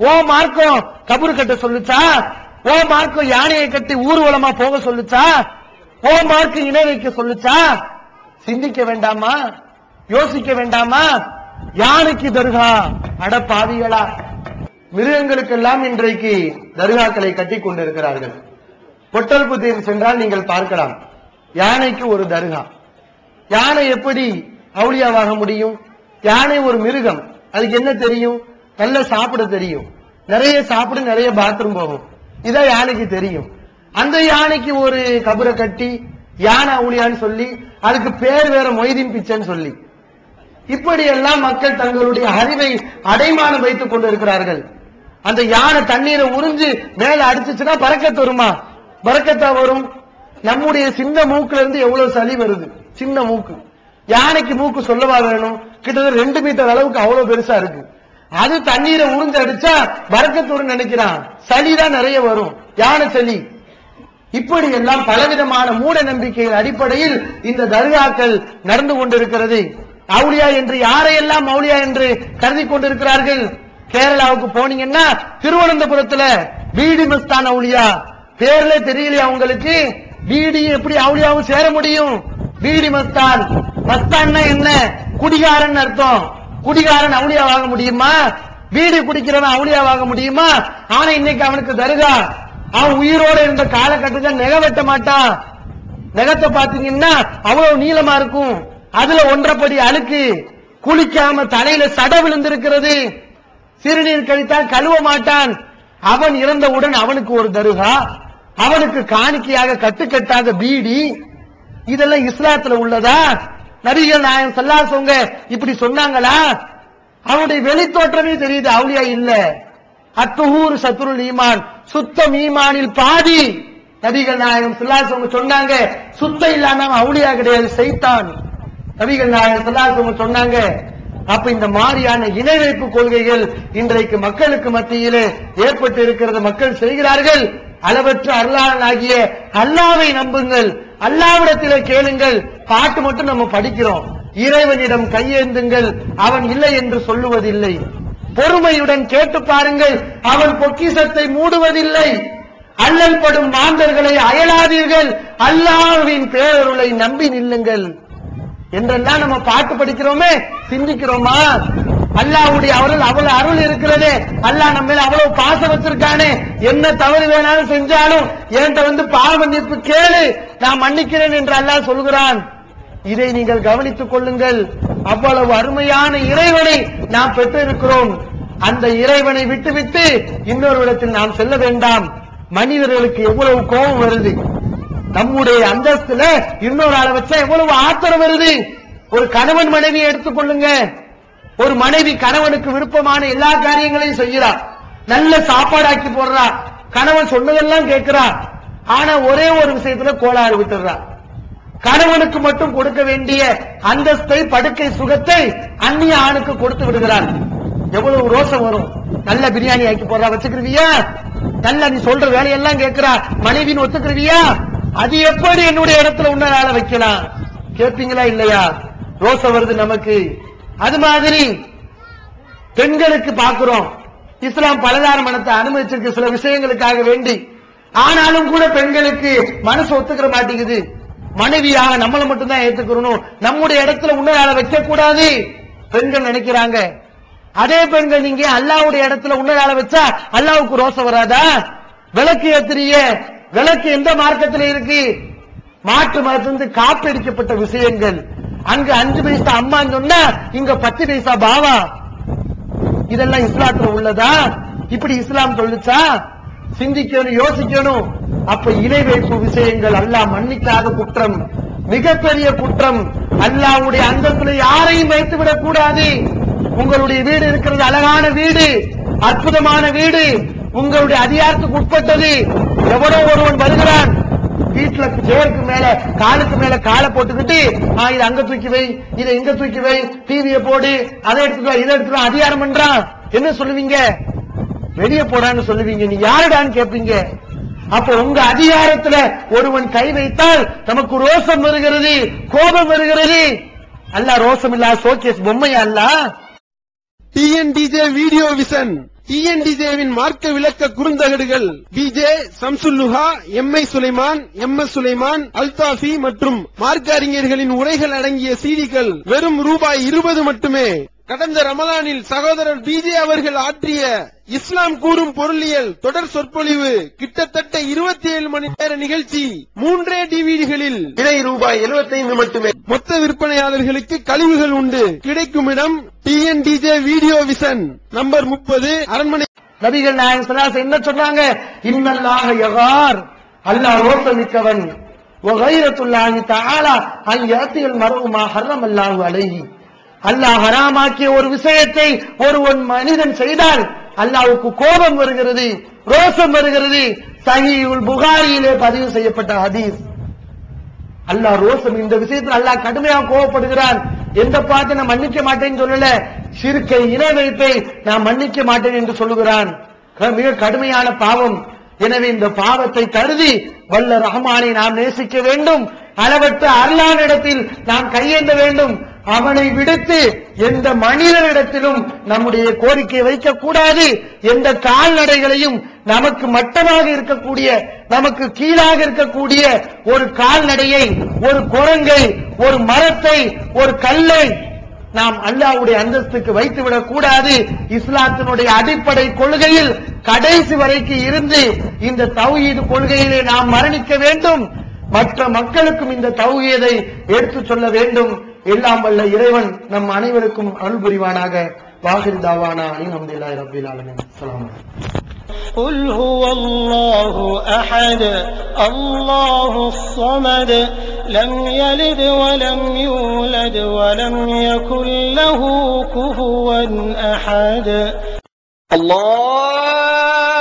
ஓ மார்க்கம் கபூர் கட்ட சொல்லுச்சா? ஓ மார்க்கம் யானையை கட்டி ஊர்வலமா போக சொல்லுச்சா? ஓ மார்க்கம் இணை வைக்க சொல்லுச்சா? சிந்திக்க வேண்டாமா? யோசிக்க வேண்டாமா? யானைக்கு தர்கா, அட பாவிகளா! மிருகங்களுக்கெல்லாம் இன்றைக்கு தர்காக்களை கட்டி கொண்டிருக்கிறார்கள். பொட்டல்புத்தீர் சென்றால் நீங்கள் பார்க்கலாம், யானைக்கு ஒரு தர்கா. யானை எப்படி அவுளியாவாக முடியும்? யானை ஒரு மிருகம், அதுக்கு என்ன தெரியும்? நல்ல சாப்பிட தெரியும், நிறைய சாப்பிட நிறைய பாத்ரூம் போகும், இதான் யானைக்கு தெரியும். அந்த யானைக்கு ஒரு கபரை கட்டி யானை அவுளியான்னு சொல்லி அதுக்கு பேர் வேற மொய்தீன் பிச்சைன்னு சொல்லி, இப்படி எல்லாம் மக்கள் தங்களுடைய அறிவை அடைமானம் வைத்துக் கொண்டிருக்கிறார்கள். அந்த யானை தண்ணீரை உறிஞ்சு மேல அடிச்சுச்சுன்னா பறக்கத்து வருமா? பறக்கத்தா வரும்? நம்முடைய சின்ன மூக்குல இருந்து எவ்வளவு சளி வருது, சின்ன மூக்கு. யானைக்கு மூக்கு சொல்லவா வேணும்? கிட்டத்தட்ட 2 மீட்டர் அளவுக்கு அவ்வளவு பெருசா இருக்கு. அது தண்ணீரை உறிஞ்சு அடிச்சா பறக்கத்தூர் நினைக்கிறான், சளிதான் நிறைய வரும், யானை சளி. இப்படி எல்லாம் பலவிதமான மூட நம்பிக்கைகள் அடிப்படையில் இந்த தர்காக்கள் நடந்து கொண்டிருக்கிறது. அவுளியா என்று யாரையெல்லாம் அவுளியா என்று கருதி கொண்டிருக்கிறார்கள். கேரளாவுக்கு போனீங்கன்னா திருவனந்தபுரத்துல பீடி மஸ்தான் அவுளியா, பேர்ல தெரியலையா உங்களுக்கு? பீடி எப்படி அவுளியாவும் சேர முடியும்? பீடி மஸ்தான், மஸ்தான்னா என்ன? குடிகாரன் அர்த்தம். குடிகாரன் அவுளியாவாக முடியுமா? பீடி குடிக்கிறவன் அவுளியாவாக முடியுமா? ஆனா இன்னைக்கு அவனுக்கு தர்கா. அவன் உயிரோட இருந்த காலகட்டத்தில் நெக வெட்ட மாட்டான். நெகத்தை பாத்தீங்கன்னா அவ்வளவு நீளமா இருக்கும், அதுல 1.5 படி அழுக்கு, குளிக்காம தலையில சட விழுந்திருக்கிறது, சிறுநீர் கழித்தான் கழுவ மாட்டான். அவன் இறந்தவுடன் அவனுக்கு ஒரு தர்கா, அவனுக்கு காணிக்கையாக கட்டுக்கட்டாத பீடி. இதெல்லாம் இஸ்லாத்துல உள்ளதா? நபிகள் நாயகம் ஸல்லல்லாஹு அலைஹி வஸல்லம் இப்படி சொன்னாங்களா? அவனுடைய வெளித்தோற்றமே தெரியுது அவுலியா இல்ல. அத்துஹூர் சத்ருல் ஈமான், சுத்தம் ஈமானில் பாதி. நபிகள் நாயகம் ஸல்லல்லாஹு அலைஹி வஸல்லம் சொன்னாங்க, சுத்தம் இல்லாம அவுலியா கிடையாது, சைத்தான். நபிகள் நாயகம் ஸல்லல்லாஹு அலைஹி வஸல்லம் சொன்னாங்க. அப்ப இந்த மாதிரியான இணை வைப்பு கொள்கைகள் இன்றைக்கு மக்களுக்கு மத்தியிலே ஏற்பட்டு இருக்கிறது. மக்கள் செய்கிறார்கள். அளவற்ற அருளாளனாகிய அல்லாஹ்வை நம்புங்கள், அல்லாஹ்விடத்திலே கேளுங்கள். பாட்டு மட்டும் நம்ம படிக்கிறோம், இறைவனிடம் கையேந்துங்கள், அவன் இல்லை என்று சொல்லுவதில்லை. பொறுமையுடன் கேட்டு பாருங்கள், அவன் பொக்கிஷத்தை மூடுவதில்லை. அல்லல் படும் மாந்தர்களை அயலாதீர்கள், அல்லாஹ்வின் பேரருளை நம்பி நில்லுங்கள் என்றெல்லாம் நம்ம பாட்டு படிக்கிறோமே, சிந்திக்கிறோமா? அல்லாஹ்வுடைய அவ்வளவு அருள் இருக்கிறதே, அல்லாஹ் நம்ம மேல அவ்வளவு பாசம் வச்சிருக்கானே, என்ன தவறு வேணாலும் செஞ்சாலும் என்கிட்ட வந்து பாவ மன்னிப்பு கேளு, நான் மன்னிக்கிறேன் என்று அல்லாஹ் சொல்கிறான். இதை நீங்கள் கவனித்துக் கொள்ளுங்கள். அவ்வளவு அருமையான இறைவனை நாம் பெற்றிருக்கிறோம். அந்த இறைவனை விட்டுவிட்டு இன்னொரு இடத்தில் நாம் செல்ல வேண்டாம். மனிதர்களுக்கு எவ்வளவு கோபம் வருது, நம்முடைய அந்தஸ்துல இன்னொரு ஆளை வச்சா எவ்வளவு ஆத்திரம் வருது. ஒரு கணவன் மனைவியை எடுத்துக்கொள்ளுங்க. ஒரு மனைவி கணவனுக்கு விருப்பமான எல்லா காரியங்களையும் செய்கிறா, நல்ல சாப்பாடாக்கி போடுறா, கணவன் சொன்னதெல்லாம் கேட்கிறா. ஆனா ஒரே ஒரு விஷயத்துல கோளாறு விட்டுறா. கணவனுக்கு மட்டும் கொடுக்க வேண்டிய அந்தஸ்தை, படுக்கை சுகத்தை அந்நிய ஆணுக்கு கொடுத்து விடுகிறான். எவ்வளவு ரோசம் வரும். நல்ல பிரியாணி ஆக்கி போடுறா, வச்சுக்கிருவியா? நல்ல நீ சொல்ற வேலையெல்லாம் கேட்கிறா, மனைவின்னு ஒத்துக்கிருவியா? அது எப்படி என்னுடைய இடத்துல உன்ன ஆள வைக்கலாம்? கேட்பீங்களா இல்லையா? ரோசம் வருது நமக்கு. அது மாதிரி பெண்களுக்கு பார்க்கிறோம், இஸ்லாம் பலதார மனத்தை அனுமதிச்சிருக்கு சில விஷயங்களுக்காக வேண்டி. ஆனாலும் கூட பெண்களுக்கு மனசு ஒத்துக்கிற மாட்டேங்குது. மனைவியாக நம்மளை மட்டும்தான் ஏத்துக்கணும், நம்முடைய இடத்துல உன்ன ஆள வைக்க கூடாது பெண்கள் நினைக்கிறாங்க. அதே பெண்கள் நீங்க அல்லாஹ்வுடைய இடத்துல உன்ன ஆள வச்சா அல்லாஹ்வுக்கு ரோசம் வராதா? விளக்கு ஏத்துறிய, விளக்கு எந்த மார்க்கத்தில் இருக்கு? மாற்று மதத்திலிருந்து காப்பீடிக்கப்பட்ட விஷயங்கள். அங்க 5 பைசா அம்மான்னு சொன்னா இங்க 10 பைசா பாவா. இதெல்லாம் இஸ்லாத்துல உள்ளதா? இப்படி இஸ்லாம் சொல்லுச்சா? சிந்திக்கணும், யோசிக்கணும். அப்ப இணை வைப்பு விஷயங்கள் அல்லாஹ் மன்னிக்காத குற்றம், மிகப்பெரிய குற்றம். அல்லாஹ்வுடைய அந்தஸ்துல யாரையும் வைத்து விடக் கூடாது. உங்களுடைய வீடு இருக்கிறது அழகான வீடு, அற்புதமான வீடு, உங்களுடைய அதிகாரத்துக்கு உட்பட்டது. எவனோ ஒருவன் வருகிறான், வீட்டுல சேருக்கு மேல காலுக்கு மேல காலை போட்டுக்கிட்டு, இதை அங்க தூக்கி வை, இதை இங்க தூக்கி வை, டிவியை போடு, அதை எடுத்துட்டு வா, இதை எடுத்துட்டு வா, அதிகாரம் பண்றான். என்ன சொல்லுவீங்க? வெளியே போடான்னு சொல்லுவீங்க. நீ யாருடான்னு கேட்பீங்க. அப்ப உங்க அதிகாரத்துல ஒருவன் கை வைத்தால் நமக்கு ரோசம் வருகிறது, கோபம் வருகிறது. அல்லாஹ் ரோசம் இல்லா சோகேஸ் பொம்மையா? அல்லாஹ் டிஎன்டிஜே வீடியோ விஷன், டிஎன்டிஜேவின் மார்க்க விளக்க குறுந்தகடுகள், PJ Shamsulluha, MI Sulaiman, MS Sulaiman, Althafi மற்றும் மார்க்க அறிஞர்களின் உரைகள் அடங்கிய சீடிகள் வெறும் ரூபாய் 20 மட்டுமே. கடந்த ரமலானில் சகோதரர் பிஜே அவர்கள் ஆற்றிய இஸ்லாம் கூறும் பொருளியல் தொடர் சொற்பொழிவு கிட்டத்தட்ட 27 மணி நேர நிகழ்ச்சி 3 டிவிடிகளில் விலை ரூபாய் 75 மட்டுமே. மொத்த விற்பனையாளர்களுக்கு கழிவுகள் உண்டு. கிடைக்கும் இடம் டிஎன்டிஜே வீடியோ விஷன், நம்பர் 30, அரண்மனை. நபிகள் நாயகம் ஸல்லல்லாஹு அலைஹி வஸல்லம் என்ன சொன்னாங்க? இன்னல்லாஹ யகார், அல்லாஹ் ரோசமிக்கவன். வகைரத்துல்லாஹி தஆலா அன் யாத்தியல் மர்உ மா ஹர்ரமல்லாஹு அலைஹி. அல்லாஹ் ஹராமாக்கிய ஒரு விஷயத்தை ஒரு மனிதன் செய்தால் அல்லாஹ்வுக்கு கோபம் வருகிறது, ரோசம் வருகிறது. சஹீஹுல் புகாரியிலே பதிவு செய்யப்பட்ட ஹதீஸ். அல்லாஹ் ரோசம், இந்த விஷயத்தில் அல்லாஹ் கடுமையாக கோபப்படுகிறான். எந்த பாவத்தை நான் மன்னிக்க மாட்டேன்னு சொல்லல, ஷிர்கை, இணை வைப்பை நான் மன்னிக்க மாட்டேன் என்று சொல்லுகிறான். மிக கடுமையான பாவம். எனவே இந்த பாவத்தை கருதி வல்ல ரஹ்மானை நாம் நேசிக்க வேண்டும். அளவற்ற அல்லாஹ்விடத்தில் நாம் கையேந்த வேண்டும். அவனை விடுத்து எந்த மனிதனிடத்திலும் நம்முடைய கோரிக்கையை வைக்க கூடாது. எந்த கால்நடைகளையும் நமக்கு மட்டமாக இருக்கக்கூடிய, நமக்கு கீழாக இருக்கக்கூடிய ஒரு கால்நடையை, ஒரு குரங்கை, ஒரு மரத்தை, ஒரு கல்லை நாம் அல்லாஹ்வுடைய அந்தஸ்துக்கு வைத்துவிடக் கூடாது. இஸ்லாத்தினுடைய அடிப்படை கொள்கையில் கடைசி வரைக்கும் இருந்து இந்த தௌஹீத் கொள்கையிலே நாம் மரணிக்க வேண்டும். மற்ற மக்களுக்கும் இந்த தௌஹீதை எடுத்துச் சொல்ல வேண்டும். எல்லாம் வல்ல இறைவன் நம் அனைவருக்கும் அருள் புரிவானாக. வாஹிர் தாவானா அல்ஹம்துலில்லாஹி ரப்பில் ஆலமீன். அஸ்ஸலாமு அலைக்கும். قل هو الله أحد الله الصمد لم يلد ولم يولد ولم يكن له كفوا أحد. الله